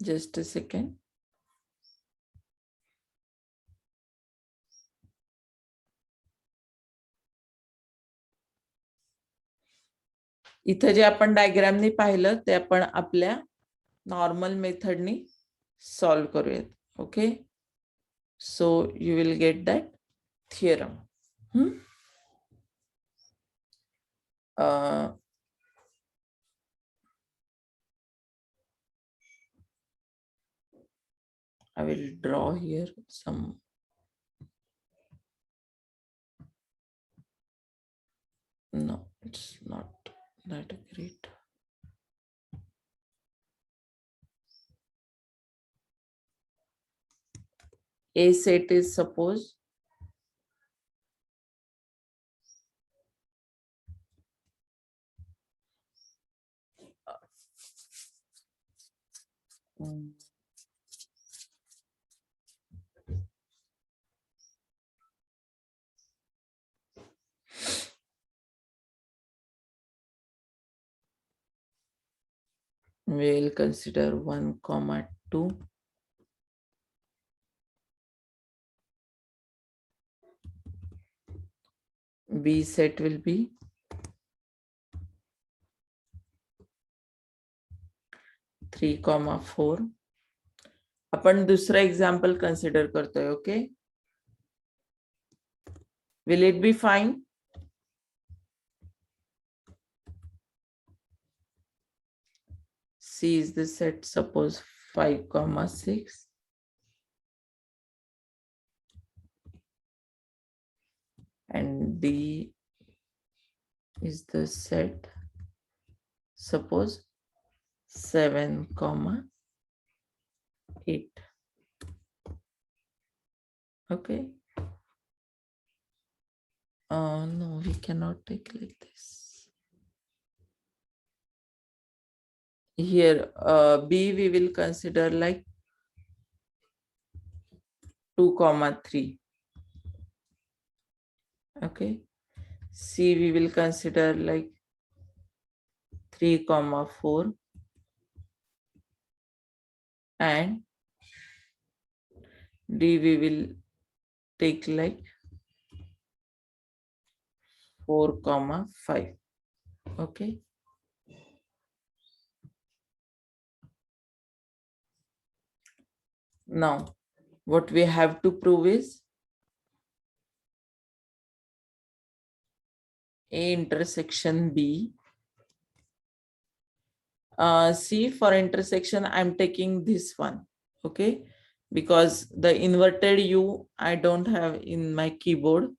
just a second. इथं जे आपण डायग्रामनी पाहिलं ते आपण आपल्या normal मेथडनी solve करूयात. Okay. So you will get that theorem. I will draw here some. No, it's not that great. A set is suppose Mm. We will consider 1, 2. B set will be 3, 4. आपण दुसरा example consider करतोय. Okay, will it be fine? C is the set, suppose 5, 6. And D is the set, suppose 7, 8. Okay. No, we cannot take like this. Here, B we will consider like 2, 3. Okay. C we will consider like 3, 4. And D we will take like 4, 5. Okay. Now, what we have to prove is A intersection B. C for intersection, I'm taking this one. Okay. Because the inverted U I don't have in my keyboard.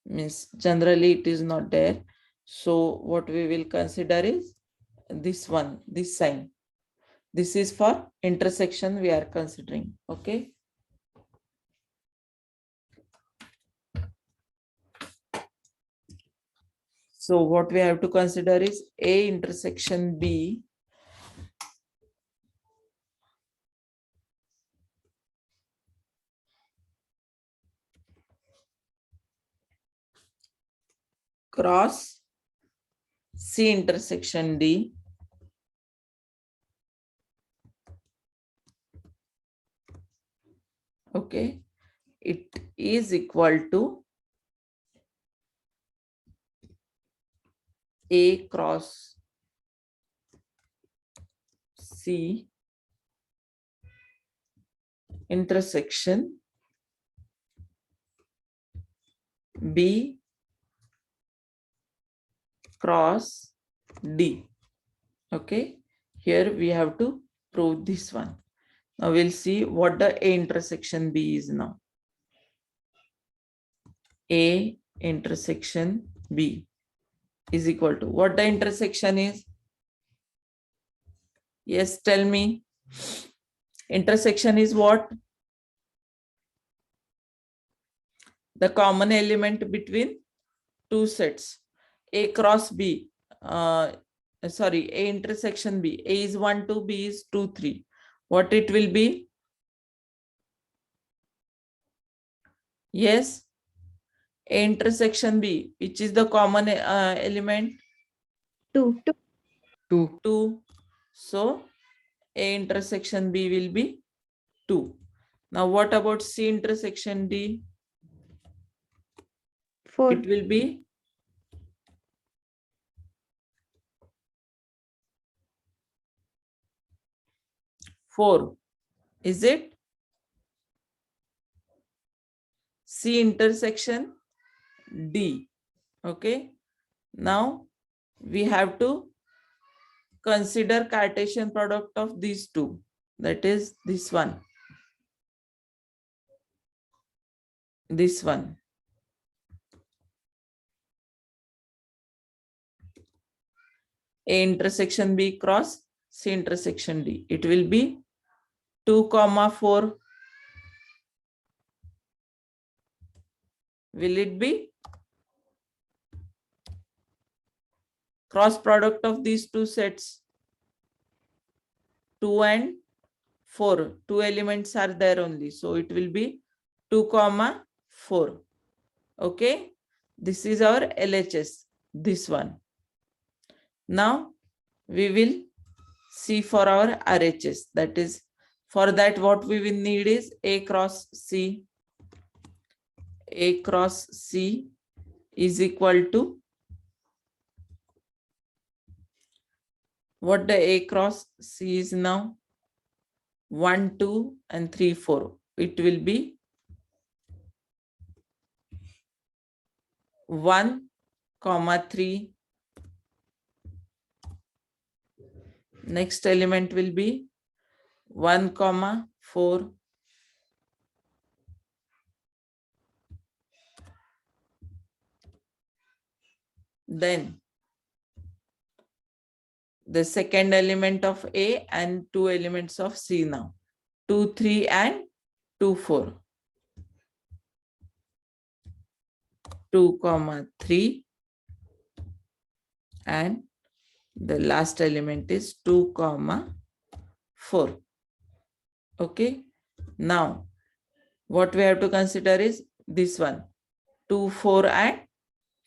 Means generally it is not there. So what we will consider is this one, this sign. This is for intersection we are considering. Okay. So what we have to consider is A intersection B cross C intersection D okay, it is equal to A cross C intersection B cross D. Okay, here we have to prove this one. Now we'll see what the A intersection B is now. A intersection B is equal to what the intersection is? Yes, tell me. Intersection is what? The common element between two sets. A cross B. Sorry, A intersection B. A is 1, 2, B is 2, 3. What it will be? Yes. A intersection B, which is the common element? 2. 2. 2. So A intersection B will be 2. Now what about C intersection D? 4. It will be 4. Is it? C intersection D. Okay. Now we have to consider Cartesian product of these two. That is this one. This one. A intersection B cross C intersection D. It will be 2, 4. Will it be? Cross product of these two sets. 2 and 4. Two elements are there only. So it will be 2, 4. Okay. This is our LHS, this one. Now we will see for our RHS. That is, for that what we will need is A cross C. A cross C is equal to what the A cross C is now? 1, 2, and 3, 4. It will be 1, 3. Next element will be 1, 4. Then the second element of A and 2 elements of C now. 2, 3 and 2, 4. 2, 3 and the last element is 2, 4. Okay. Now what we have to consider is this one, 2, 4 and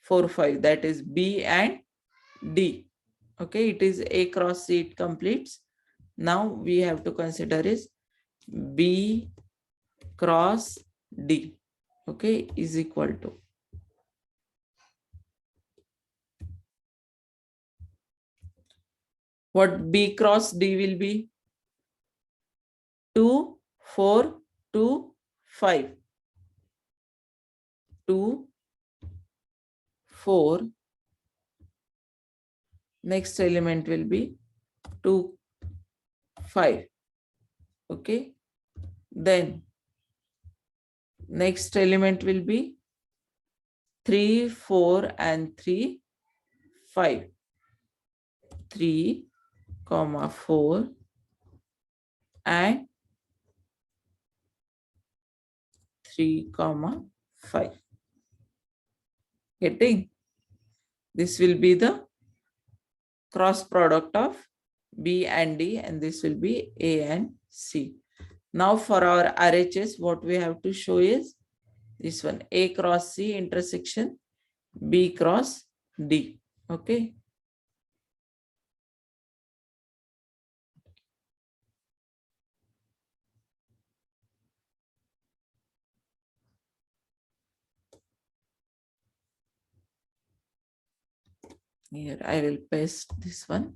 4, 5. That is B and D. Okay, it is A cross C, it completes. Now we have to consider is B cross D. Okay, is equal to what B cross D will be? 2, 4, 2, 5. 2, 4. Next element will be 2, 5. Okay. Then next element will be 3, 4 and 3, 5. 3, 4 and 3, 5. Getting? This will be the cross product of B and D, and this will be A and C. Now for our RHS, what we have to show is this one, A cross C intersection B cross D. Okay. Here I will paste this one.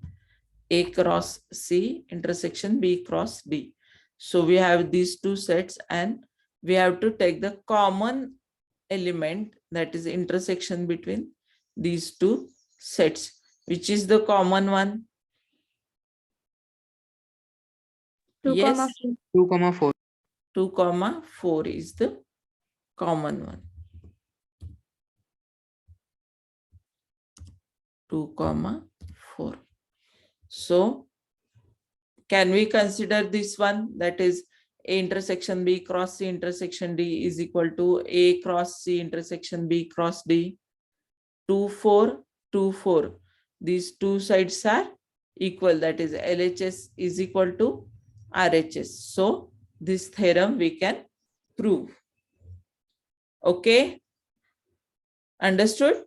A cross C intersection B cross D. So we have these two sets and we have to take the common element, that is intersection between these two sets. Which is the common one? 2, Yes, 2, 4. 2, 4 is the common one. 2, 4. So can we consider this one, that is A intersection B cross C intersection D is equal to A cross C intersection B cross D? 2, 4, 2, 4. These two sides are equal, that is LHS is equal to RHS. So this theorem we can prove. Okay. Understood?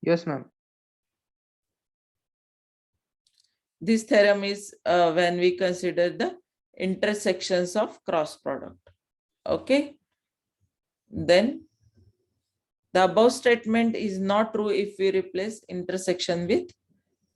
Yes, ma'am. This theorem is when we consider the intersections of cross product. Okay. Then the above statement is not true if we replace intersection with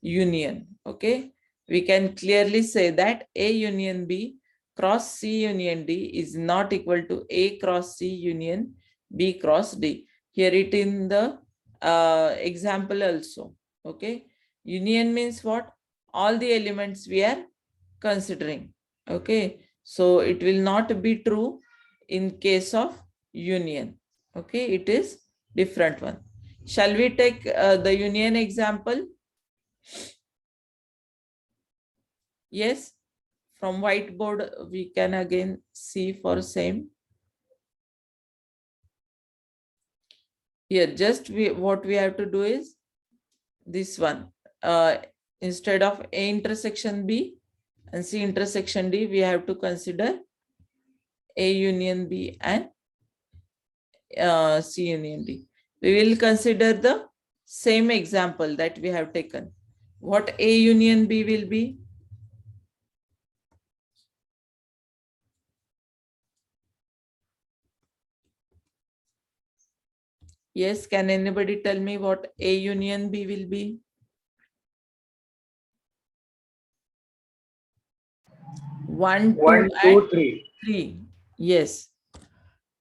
union. Okay. We can clearly say that A union B cross C union D is not equal to A cross C union B cross D. Here it in the example also. Okay. Union means what? All the elements we are considering. Okay. So it will not be true in case of union. Okay. It is different one. Shall we take the union example? Yes. From whiteboard, we can again see for same. Here, just what we have to do is this one. instead of A intersection B and C intersection D, we have to consider A union B and C union D. We will consider the same example that we have taken. What A union B will be? Yes, can anybody tell me what A union B will be? 1, 2, 1, 2, and 3. 3. Yes.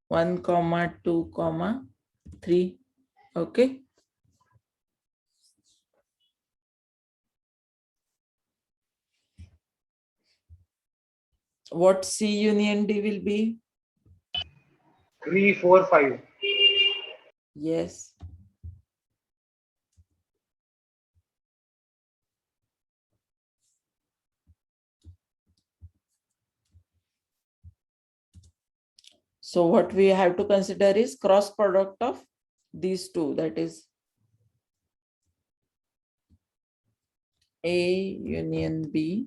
1, 2, 3. Okay. What C union D will be? 3, 4, 5. Yes. So what we have to consider is cross product of these two, that is A union B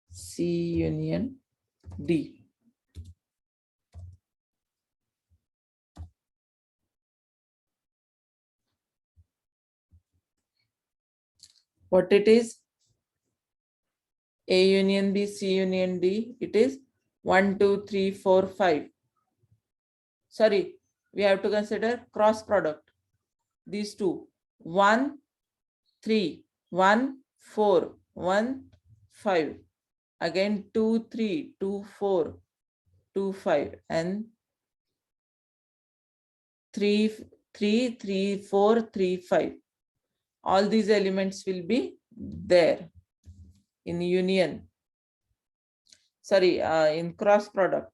C union D. What it is? A union B, C union D. It is 1, 2, 3, 4, 5. Sorry, we have to consider cross product. These two. 1, 3, 1, 4, 1, 5. Again 2, 3, 2, 4, 2, 5. And 3, 3, 3, 4, 3, 5. All these elements will be there in union. Sorry, in cross product.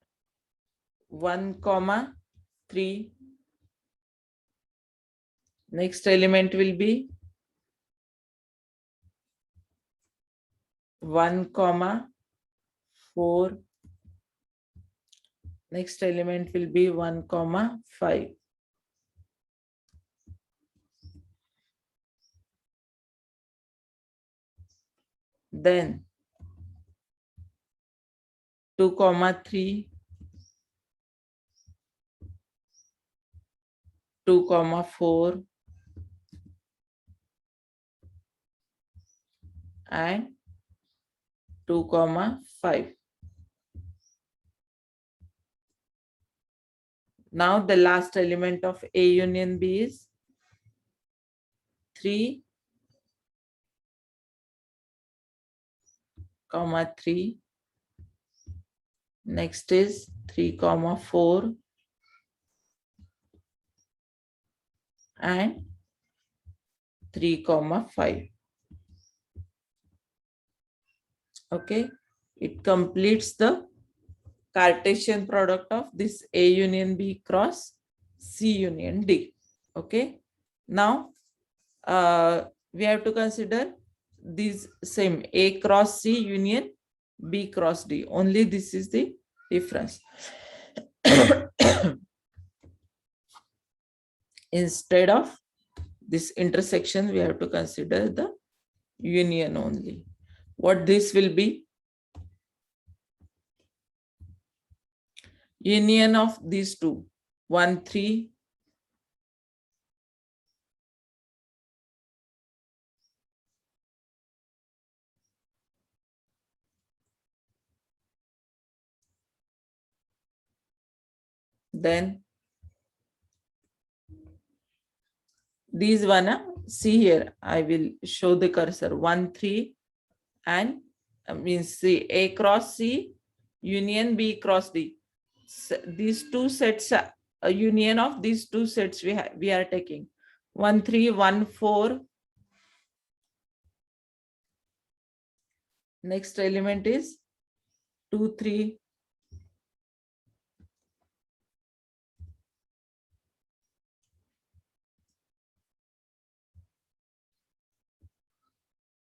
1, 3. Next element will be 1, 4. Next element will be 1, 5. Then 2, 3. 2, 4. And 2, 5. Now the last element of A union B is 3, 3. Next is 3, 4. And 3, 5. Okay, it completes the Cartesian product of this A union B cross C union D. Okay, now we have to consider these same A cross C union B cross D. Only this is the difference. Instead of this intersection, we have to consider the union only. What this will be? Union of these two. 1, 3. Then these one, see here, I will show the cursor. 1, 3 and means C, A cross C union B cross D. These two sets, a union of these two sets we are taking. 1, 3, 1, 4. Next element is 2, 3.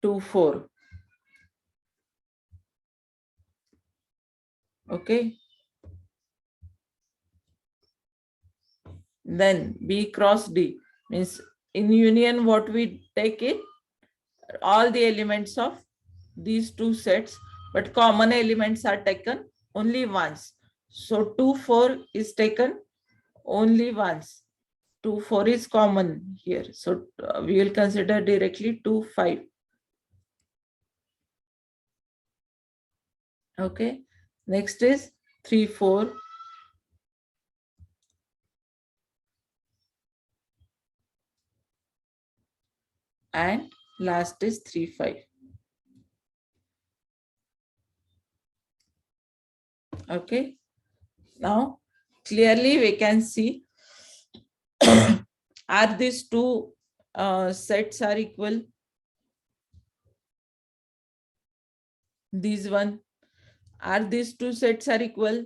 2, 4. Okay. Then B cross D means in union what we take it, all the elements of these two sets, but common elements are taken only once. So 2, 4 is taken only once. 2, 4 is common here. So we will consider directly 2, 5. Okay. Next is 3, 4. And last is 3, 5. Okay. Now, clearly we can see are these two sets are equal? These one, are these two sets are equal?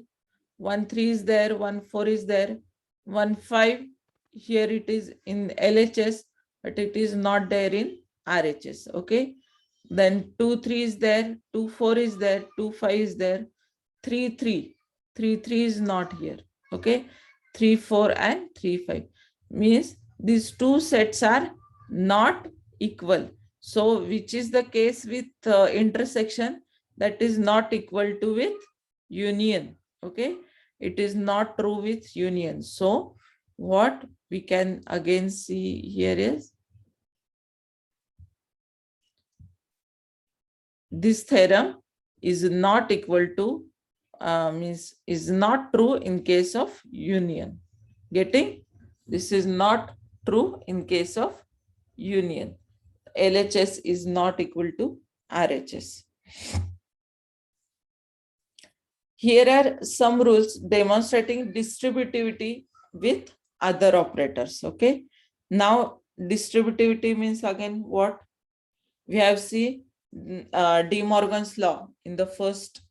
1, 3 is there, 1, 4 is there, 1, 5. Here it is in LHS, but it is not there in RHS. Okay. Then 2, 3 is there, 2, 4 is there, 2, 5 is there, 3, 3. 3, 3 is not here. Okay. 3, 4 and 3, 5 means these two sets are not equal. So which is the case with intersection? That is not equal to with union. Okay. It is not true with union. So what we can again see here is this theorem is not equal to means is not true in case of union. Getting? This is not true in case of union. LHS is not equal to RHS. Here are some rules demonstrating distributivity with other operators. Okay. Now distributivity means again what? We have seen De Morgan's law in the first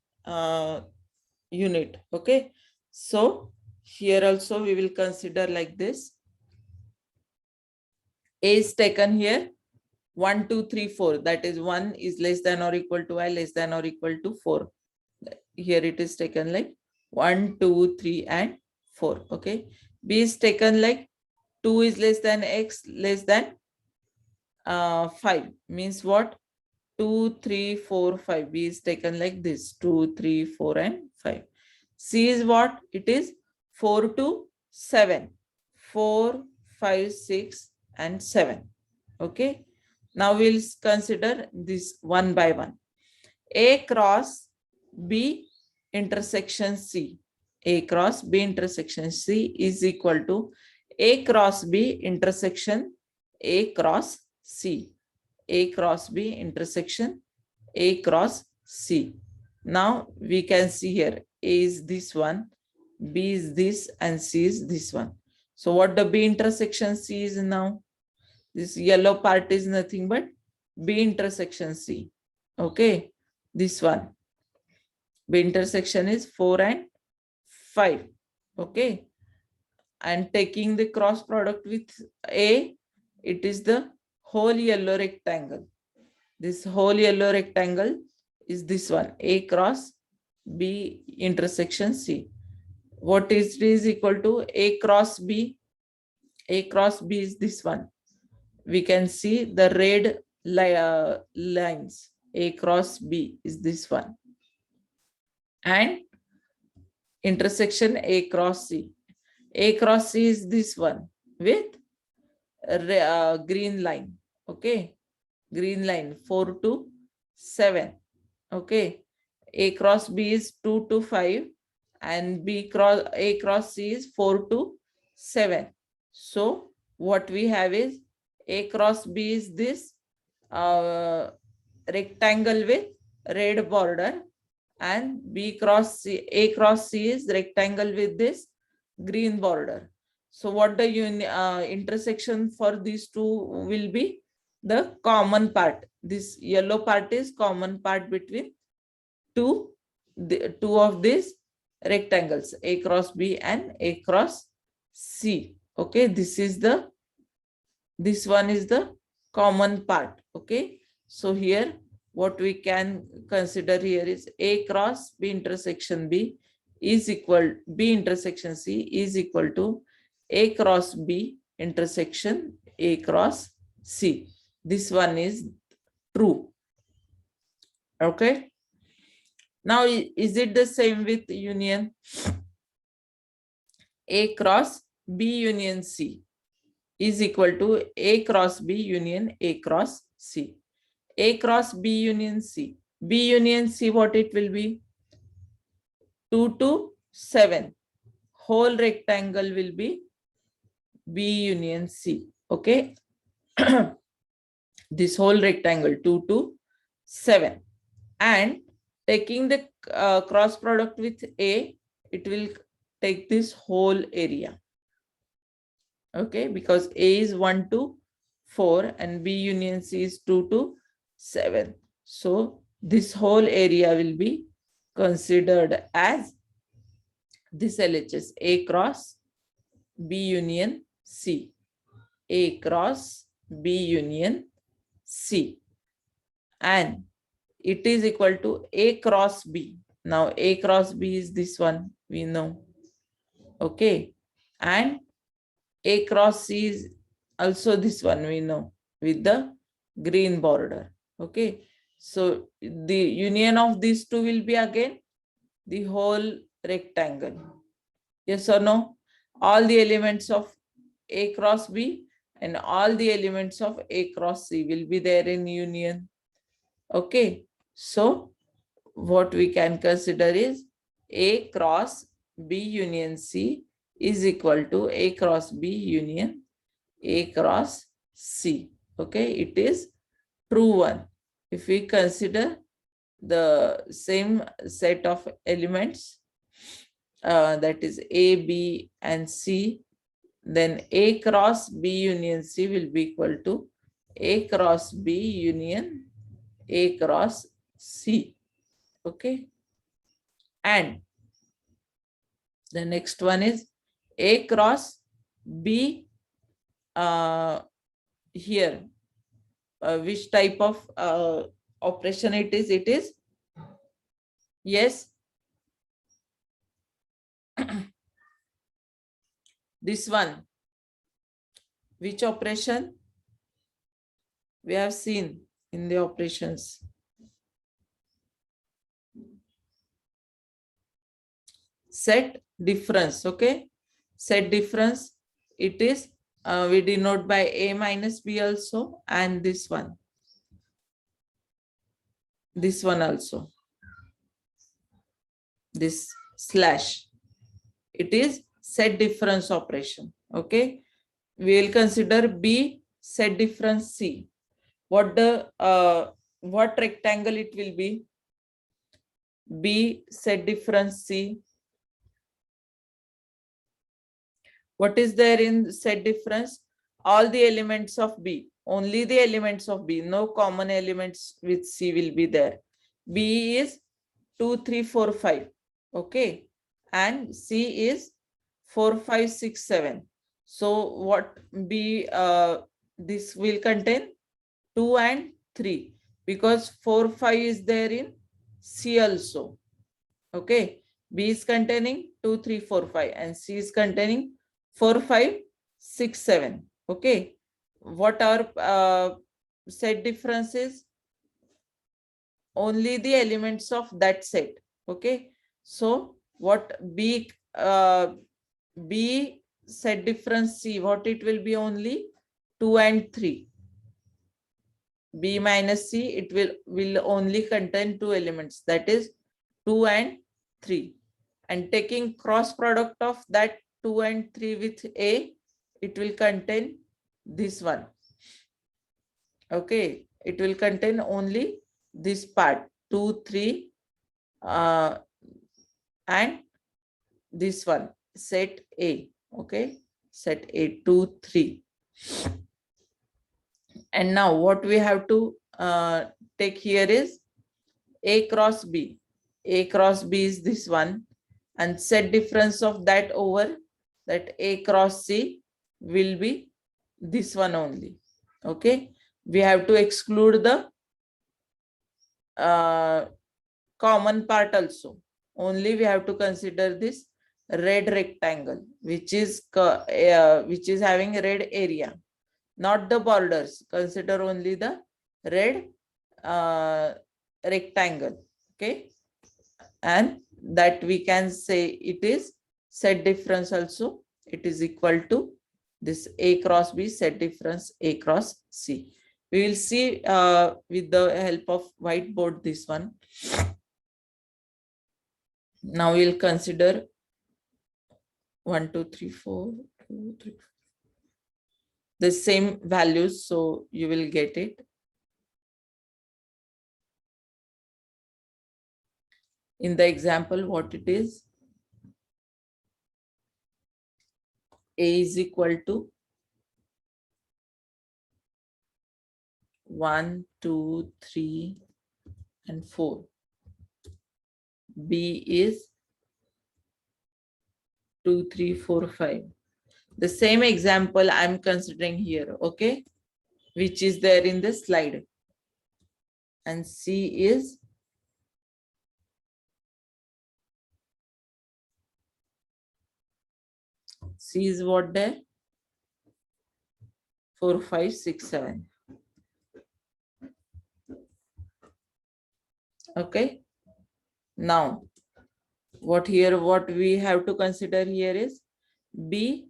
unit. Okay. So here also we will consider like this. A is taken here 1, 2, 3, 4. That is 1 is less than or equal to I, less than or equal to 4. Here it is taken like 1, 2, 3 and 4. Okay. B is taken like 2 is less than X less than 5 means what? 2, 3, 4, 5. B is taken like this 2, 3, 4 and 5. C is what? It is 4 to 7. 4, 5, 6 and 7. Okay. Now we'll consider this one by one. A cross B intersection C. A cross B intersection C is equal to A cross B intersection A cross C. A cross B intersection A cross C. Now we can see here A is this one, B is this and C is this one. So what the B intersection C is now? This yellow part is nothing but B intersection C. Okay, this one. B intersection is 4 and 5. Okay, and taking the cross product with A, it is the whole yellow rectangle. This whole yellow rectangle is this one, A cross B intersection C. What is it is equal to A cross B? A cross B is this one. We can see the red lines. A cross B is this one. And intersection A cross C. A cross C is this one with green line. Okay. Green line 4 to 7. Okay. A cross B is 2 to 5 and A cross C is 4 to 7. So what we have is A cross B is this rectangle with red border, and B cross C, A cross C is rectangle with this green border. So what the intersection for these two will be? The common part. This yellow part is common part between two of these rectangles, A cross B and A cross C. Okay, this one is the common part. Okay, so here what we can consider here is A cross B intersection B is equal, B intersection C is equal to A cross B intersection A cross C. This one is true. Okay. Now, is it the same with union? A cross B union C is equal to A cross B union A cross C. A cross B union C. B union C, what it will be? 2 to 7. Whole rectangle will be B union C. Okay. This whole rectangle 2 to 7. And taking the cross product with A, it will take this whole area. Okay, because A is 1 to 4 and B union C is 2 to 7. So this whole area will be considered as this LHS A cross B union C. A cross B union C. And it is equal to A cross B. Now A cross B is this one, we know. Okay. And A cross C is also this one, we know, with the green border. Okay. So the union of these two will be again the whole rectangle. Yes or no? All the elements of A cross B and all the elements of A cross C will be there in union. Okay. So what we can consider is A cross B union C is equal to A cross B union A cross C. Okay, it is true one. If we consider the same set of elements, that is A, B, and C, then A cross B union C will be equal to A cross B union A cross C. Okay. And the next one is A cross B. Here, which type of operation it is? It is, yes, this one. Which operation? We have seen in the operations. Set difference. Okay. Set difference. It is, we denote by A minus B also, and this one. This one also. This slash. It is set difference operation. Okay. We will consider B set difference C. What rectangle it will be? B set difference C. What is there in set difference? All the elements of B. Only the elements of B. No common elements with C will be there. B is 2, 3, 4, 5. Okay. And C is 4, 5, 6, 7. So what B, this will contain 2 and 3, because 4, 5 is there in C also. Okay. B is containing 2, 3, 4, 5 and C is containing 4, 5, 6, 7. Okay. What are set differences? Only the elements of that set. Okay. So what B set difference C, what it will be? Only 2 and 3. B minus C, it will only contain 2 elements, that is 2 and 3. And taking cross product of that 2 and 3 with A, it will contain this one. Okay, it will contain only this part 2, 3, and this one set A. Okay, set A 2, 3. And now what we have to take here is A cross B. A cross B is this one, and set difference of that over that A cross C will be this one only. Okay, we have to exclude the common part also. Only we have to consider this red rectangle, which is having red area, not the borders. Consider only the red rectangle. Okay, and that we can say it is set difference also. It is equal to this A cross B set difference A cross C. We will see with the help of whiteboard this one. Now we'll consider 1, 2, 3, 4, 2, 3, 4. The same values, so you will get it. In the example, what it is? A is equal to 1, 2, 3, and 4. B is 2, 3, 4, 5. The same example I'm considering here, okay, which is there in the slide. And C is what there? 4, 5, 6, 7. Okay. Now, what we have to consider here is B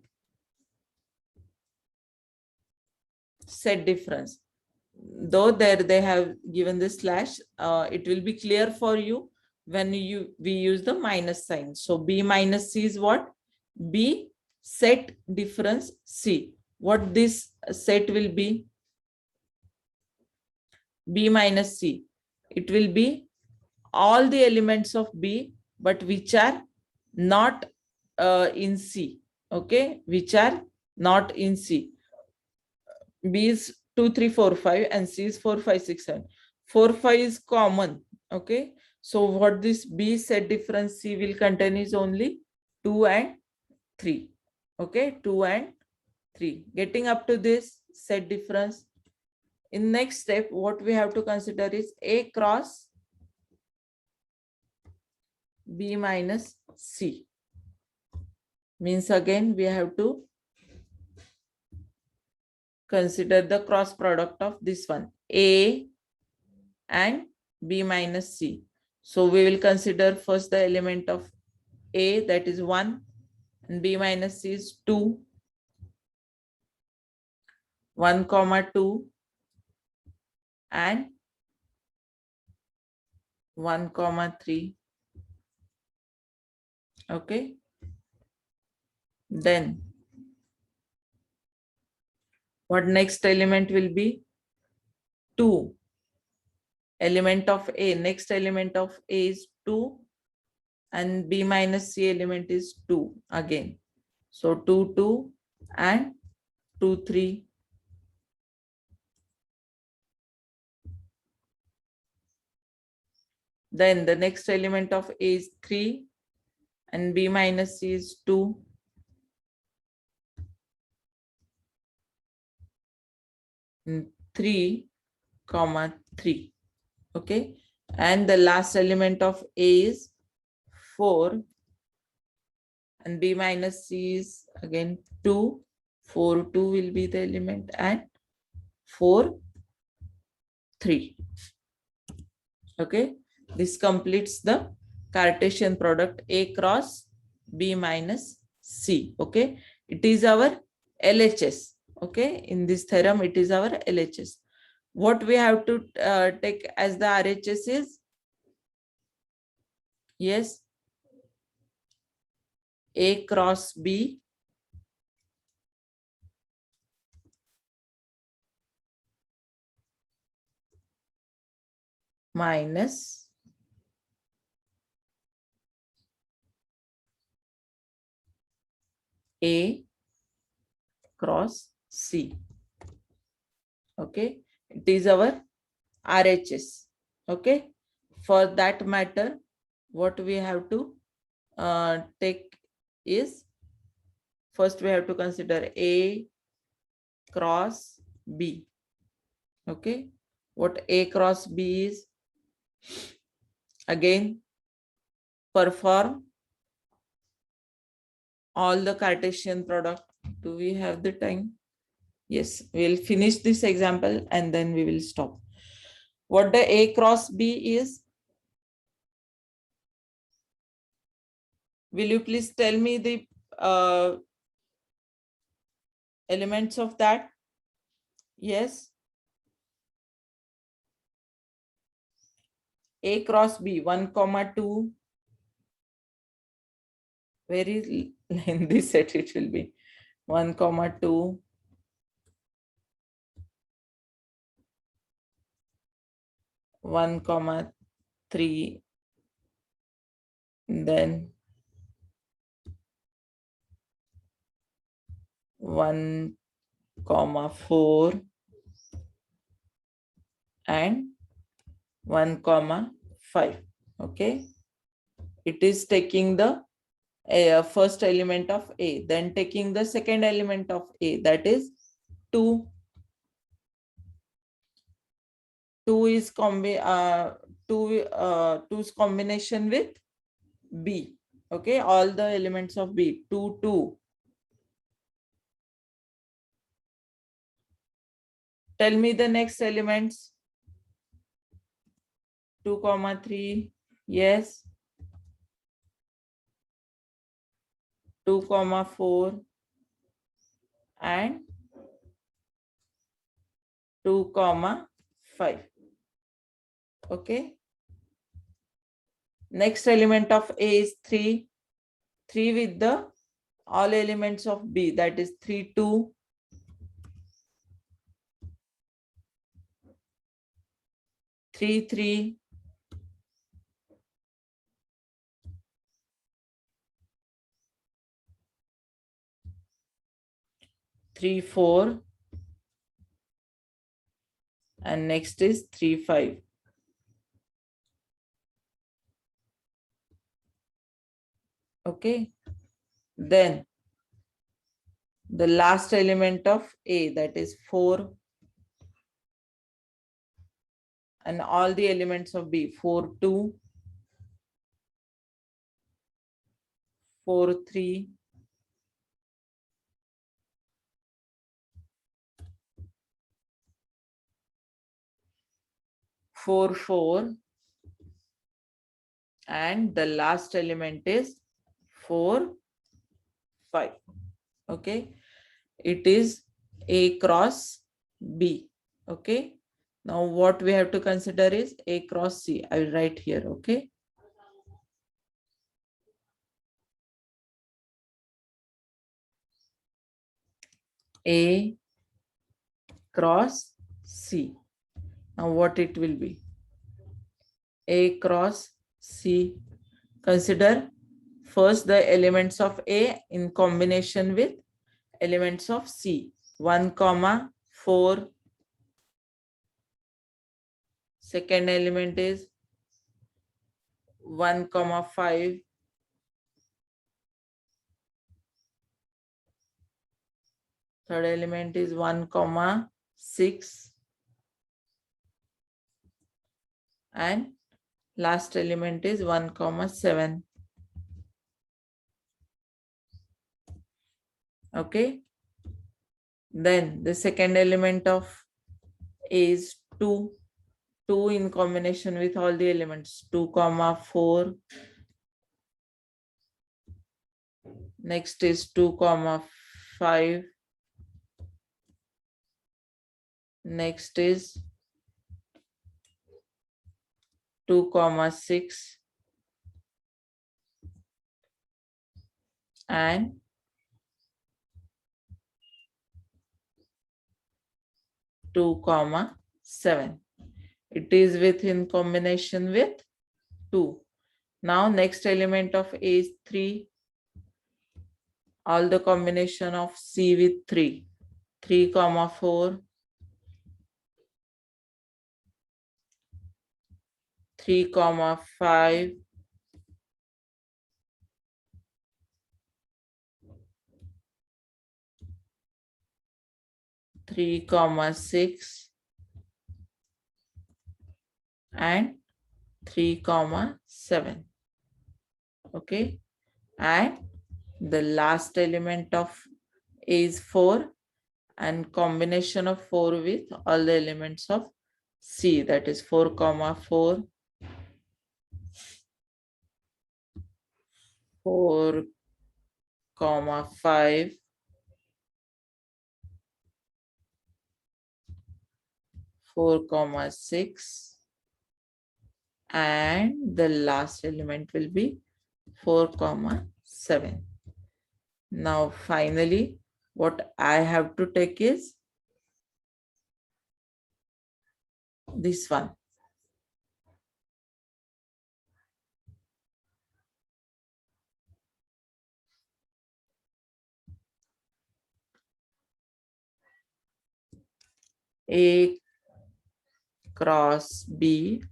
set difference. Though there they have given the slash, it will be clear for you when we use the minus sign. So B minus C is what? B set difference C. What this set will be? B minus C. It will be all the elements of B, but which are not in C. Okay, which are not in C. B is 2, 3, 4, 5, and C is 4, 5, 6, 7. 4, 5 is common. Okay, so what this B set difference C will contain is only 2 and 3. Okay, 2 and 3. Getting up to this set difference. In next step, what we have to consider is A cross B minus C. Means again, we have to consider the cross product of this one, A and B minus C. So we will consider first the element of A, that is 1, and B minus C is 2. 1, 2 and 1, 3. Okay. Then what next element will be? 2. Element of A. Next element of A is 2 and B minus C element is 2 again. So 2, 2 and 2, 3. Then the next element of A is 3 and B minus C is 2. And 3, 3. Okay. And the last element of A is 4 and B minus C is again 2. 4, 2 will be the element and 4, 3. Okay. This completes the Cartesian product A cross B minus C. Okay. It is our LHS. Okay. In this theorem, it is our LHS. What we have to take as the RHS is, yes, A cross B minus A cross C. Okay, it is our RHS. Okay, for that matter, what we have to take is, first we have to consider A cross B. Okay, what A cross B is? Again, perform all the Cartesian product. Do we have the time? Yes, we'll finish this example and then we will stop. What the A cross B is? Will you please tell me the elements of that? Yes. A cross B, 1, 2. Very lengthy set it will be. 1, 2. 1, 3. Then 1, 4. And 1, 5. Okay. It is taking the first element of A, then taking the second element of A, that is 2. 2 is 2's combination with B. Okay, all the elements of B, 2, 2. Tell me the next elements. 2, 3. Yes. 2, 4. And 2, 5. Okay. Next element of A is 3. 3 with the all elements of B, that is 3, 2. 3, 3. 3, 4. And next is 3, 5. Okay. Then the last element of A, that is 4. And all the elements of B, 4, 2. 4, 3. 4, 4. And the last element is 4, 5. Okay. It is A cross B. Okay. Now what we have to consider is A cross C. I will write here. Okay. A cross C. Now what it will be? A cross C. Consider first the elements of A in combination with elements of C. 1, 4. Second element is 1, 5. Third element is 1, 6. And last element is 1, 7. Okay. Then the second element of A is 2. 2 in combination with all the elements. 2, 4. Next is 2, 5. Next is 2, 6. And 2, 7. It is within combination with 2. Now next element of A is 3. All the combination of C with 3. 3, 4. 3, 5. 3, 6. And 3, 7. Okay. And The last element of A is 4 and combination of 4 with all the elements of C, that is 4 comma 4, 4 comma 5, 4 comma 6, and the last element will be 4 comma 7. Now finally what I have to take is this one. A cross B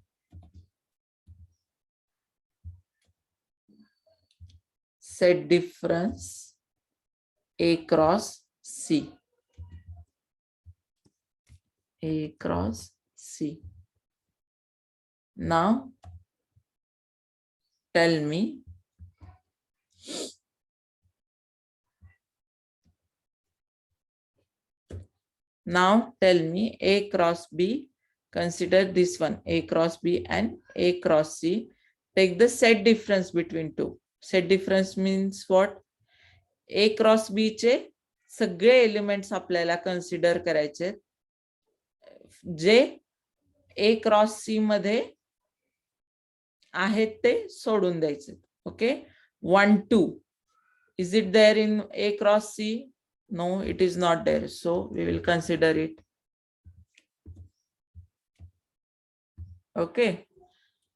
set difference A cross C. A cross C. Now tell me A cross B, consider this one A cross B and A cross C. Take the set difference between two. Set difference means what? A cross B चे सगळे elements आपल्याला consider करायचे जे A cross C मध्ये आहेत ते सोडून द्यायचे. Okay 1 2 is it there in A cross C? No, it is not there, so we will consider it. Okay,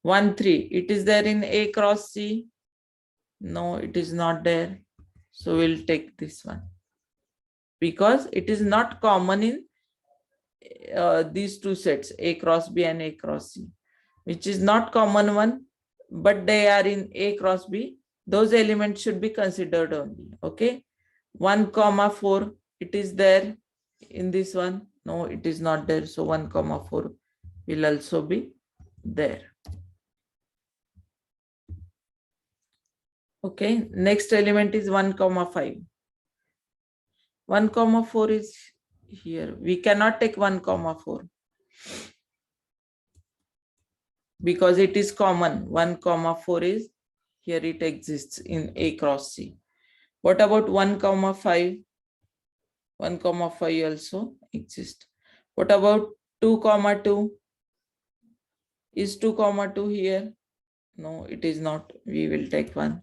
1 3, it is there in A cross C? No, it is not there, so we'll take this one because it is not common in these two sets, A cross B and A cross C, which is not common one, but they are in A cross B. Those elements should be considered only. Okay, 1 comma 4, it is there in this one. No, it is not there, so 1 comma 4 will also be there. Okay, next element is 1 comma 5. 1 comma 4 is here. We cannot take 1 comma 4 because it is common. 1 comma 4 is here, it exists in A cross C. What about 1 comma 5? 1 comma 5 also exists. What about 2 comma 2? Is 2 comma 2 here? No, it is not. We will take one.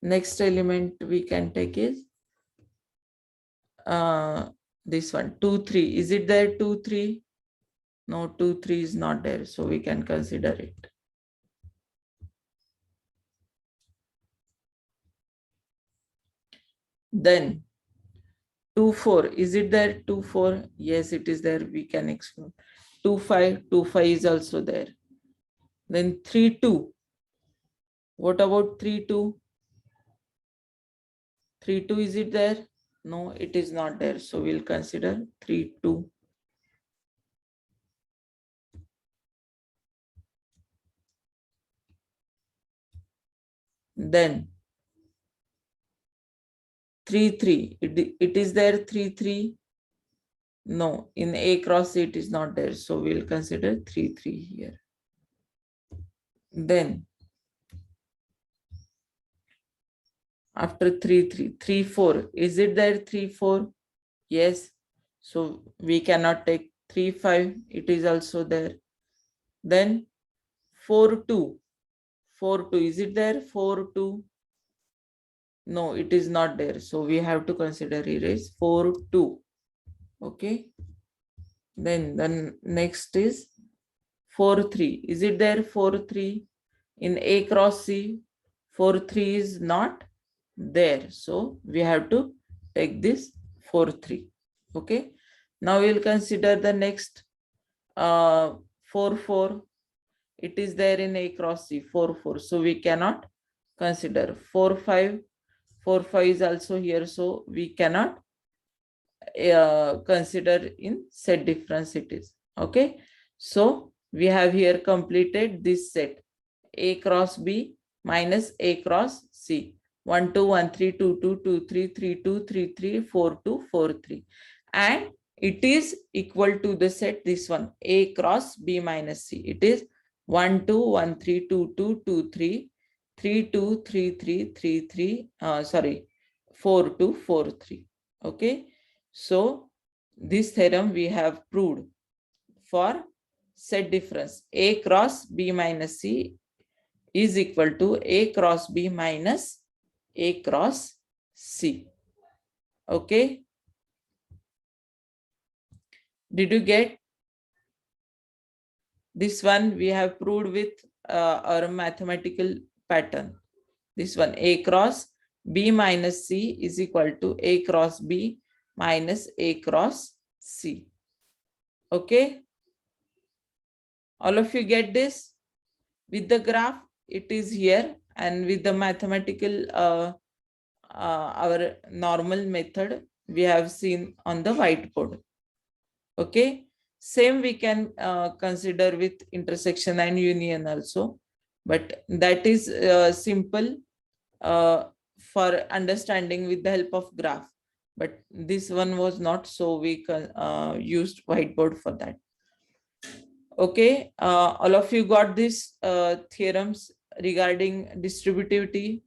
Next element we can take is this one, 2 3. Is it there 2 3? No, 2 3 is not there, so we can consider it. Then 2 4, is it there 2 4? Yes, it is there, we can explore. 2 5, 2 5 is also there. Then 3 2. What about 3 2? 3 2, is it there? No, it is not there, so we'll consider 3 2. Then 3 3, it is there 3 3? No, in A cross C it is not there, so we'll consider 3 3 here. Then after 3 3, 3 4, is it there 3 4? Yes, so we cannot take 3 5, it is also there. Then 4 2, 4 2, is it there 4 2? No, it is not there, so we have to consider here is 4 2. Okay, then next is 4 3, is it there 4 3? In A cross C 4 3 is not there, so we have to take this 4 3. Okay, now we'll consider the next 4 4. It is there in A cross C 4 4, so we cannot consider 4 5. 4 5 is also here, so we cannot consider in set difference it is. Okay, so we have here completed this set A cross B minus A cross C. 1 2 1 3 2 2 2 3 3 2 3 3 4 2 4 3, and it is equal to the set, this one, A cross B minus C. It is 1 2 1 3 2 2 2 3 3 2 3 3 3 3 sorry 4 2 4 3. Okay, so this theorem we have proved for set difference A cross B minus C is equal to A cross B minus A cross C. Okay, did you get this one? We have proved with our mathematical pattern. This one, A cross B minus C is equal to A cross B minus A cross C. Okay, all of you get this? With the graph, it is here, and with the mathematical our normal method we have seen on the whiteboard. Okay, same we can consider with intersection and union also, but that is simple for understanding with the help of graph, but this one was not, so we used whiteboard for that. Okay, all of you got these theorems regarding distributivity?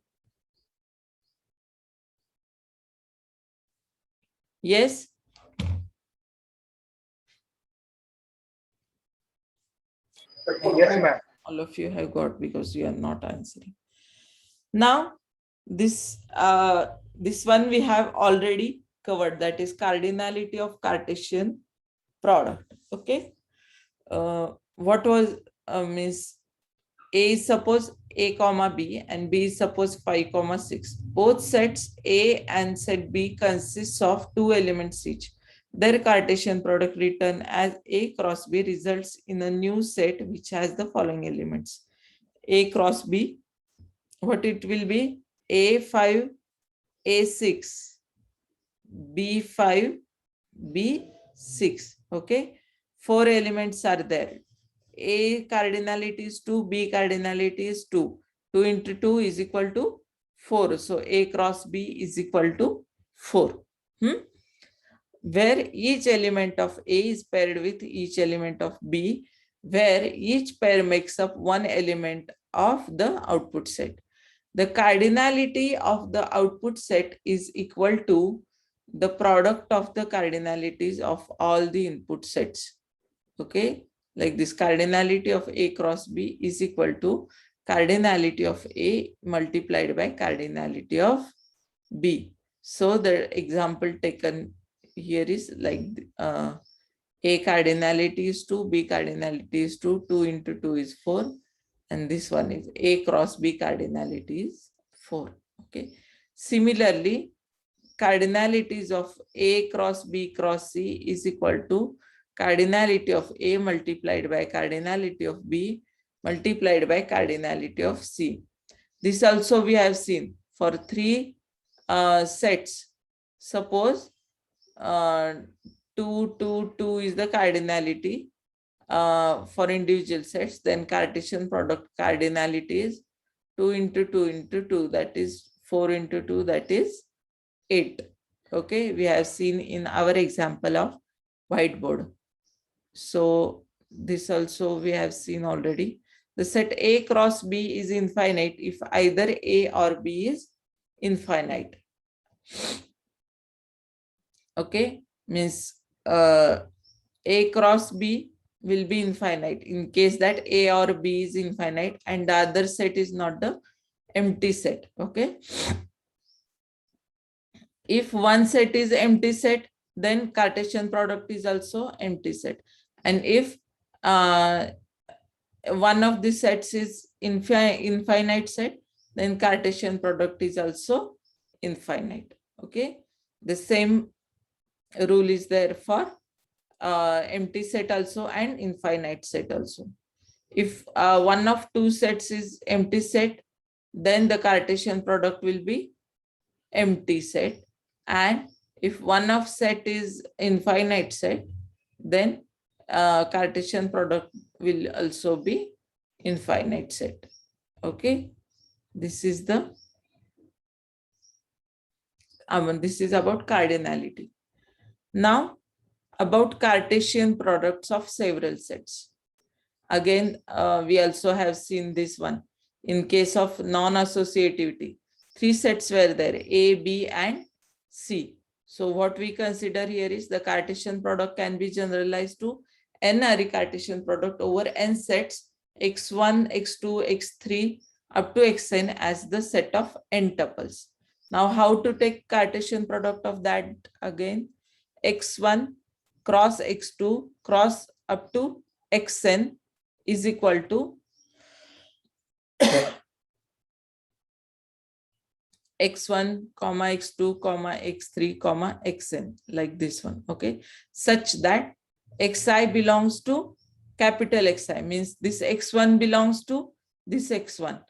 Yes? Yes, ma'am. All of you have got, because you are not answering. Now, this one we have already covered, that is cardinality of Cartesian product. Okay, what was means A is suppose A comma B and B is suppose 5 comma 6. Both sets A and set B consists of two elements each. Their Cartesian product written as A cross B results in a new set which has the following elements. A cross B, what it will be? A5, A6, B5, B6. Okay, four elements are there. A cardinality is 2, B cardinality is 2. 2 into 2 is equal to 4. So A cross B is equal to 4. Where each element of A is paired with each element of B, where each pair makes up one element of the output set. The cardinality of the output set is equal to the product of the cardinalities of all the input sets. Okay, like this, cardinality of A cross B is equal to cardinality of A multiplied by cardinality of B. So the example taken here is like A cardinality is 2, B cardinality is 2, 2 into 2 is 4, and this one is A cross B cardinality is 4. Okay, similarly, cardinalities of A cross B cross C is equal to cardinality of A multiplied by cardinality of B multiplied by cardinality of C. This also we have seen for three sets. Suppose 2, 2, 2 is the cardinality for individual sets, then Cartesian product cardinality is 2 into 2 into 2, that is 4 into 2, that is 8. Okay, we have seen in our example of whiteboard. So this also we have seen already. The set A cross B is infinite if either A or B is infinite. Okay, means A cross B will be infinite in case that A or B is infinite and the other set is not the empty set. Okay, if one set is empty set, then Cartesian product is also empty set, and if one of the sets is infinite set, then Cartesian product is also infinite. Okay, the same rule is there for empty set also and infinite set also. If one of two sets is empty set, then the Cartesian product will be empty set, and if one of set is infinite set, then Cartesian product will also be infinite set. Okay, This is the this is about cardinality. Now about Cartesian products of several sets. Again, we also have seen this one. In case of non-associativity, 3 sets were there, A, B, and C. So what we consider here is the Cartesian product can be generalized to n-ary Cartesian product over n sets x1, x2, x3 up to xn as the set of n tuples. Now how to take Cartesian product of that again? x1 cross x2 cross up to xn is equal to x1 comma x2 comma x3 comma xn, like this one, okay, such that xi belongs to capital Xi, means this x1 belongs to this x1,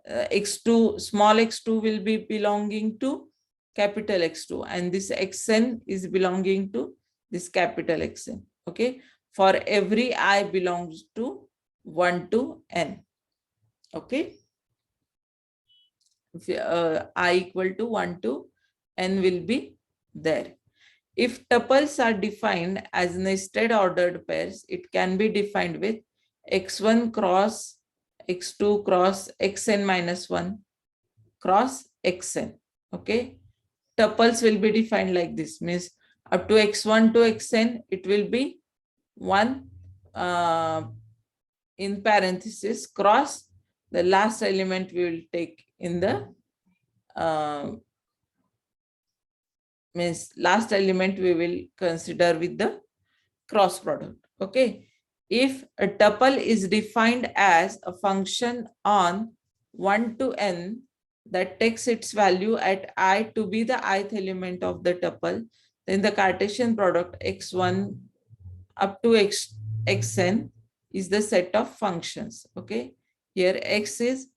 x2 small x2 will be belonging to capital X2, and this xn is belonging to this capital Xn, okay, for every I belongs to 1 to n, okay. I equal to 1 to n will be there. If tuples are defined as nested ordered pairs, it can be defined with x1 cross x2 cross xn minus 1 cross xn, okay. Tuples will be defined like this, means up to x1 to xn, it will be 1 in parenthesis cross the last element we will take in the means last element we will consider with the cross product, okay. If a tuple is defined as a function on 1 to n that takes its value at I to be the ith element of the tuple, then the Cartesian product x1 up to xn is the set of functions, okay. Here x is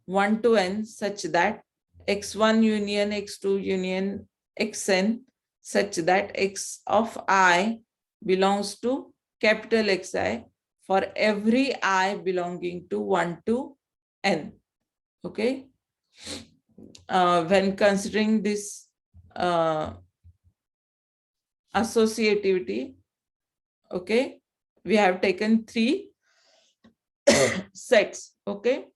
1 to n such that x1 union x2 union xn such that x of I belongs to capital Xi for every I belonging to 1 to n, okay. When considering this associativity, okay, we have taken 3 sets, okay.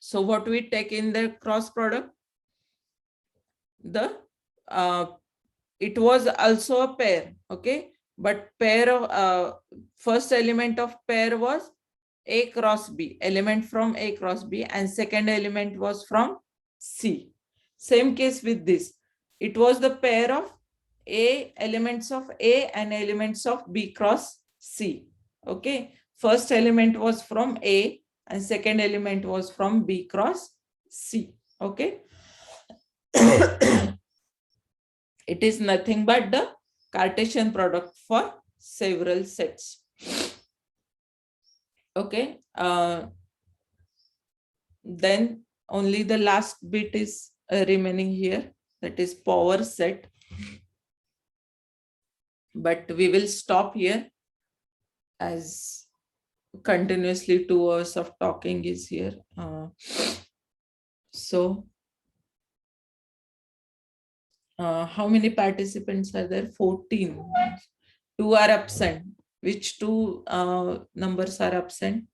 So what we take in the cross product, the it was also a pair, okay, but pair of first element of pair was A cross B, element from A cross B, and second element was from C. Same case with this, it was the pair of A, elements of A and elements of B cross C, okay. First element was from A and second element was from B cross C, okay. It is nothing but the Cartesian product for several sets, okay. Then only the last bit is remaining here, that is power set, but we will stop here as continuously 2 hours of talking is here. So how many participants are there? 14. 2 are absent. Which 2 numbers are absent?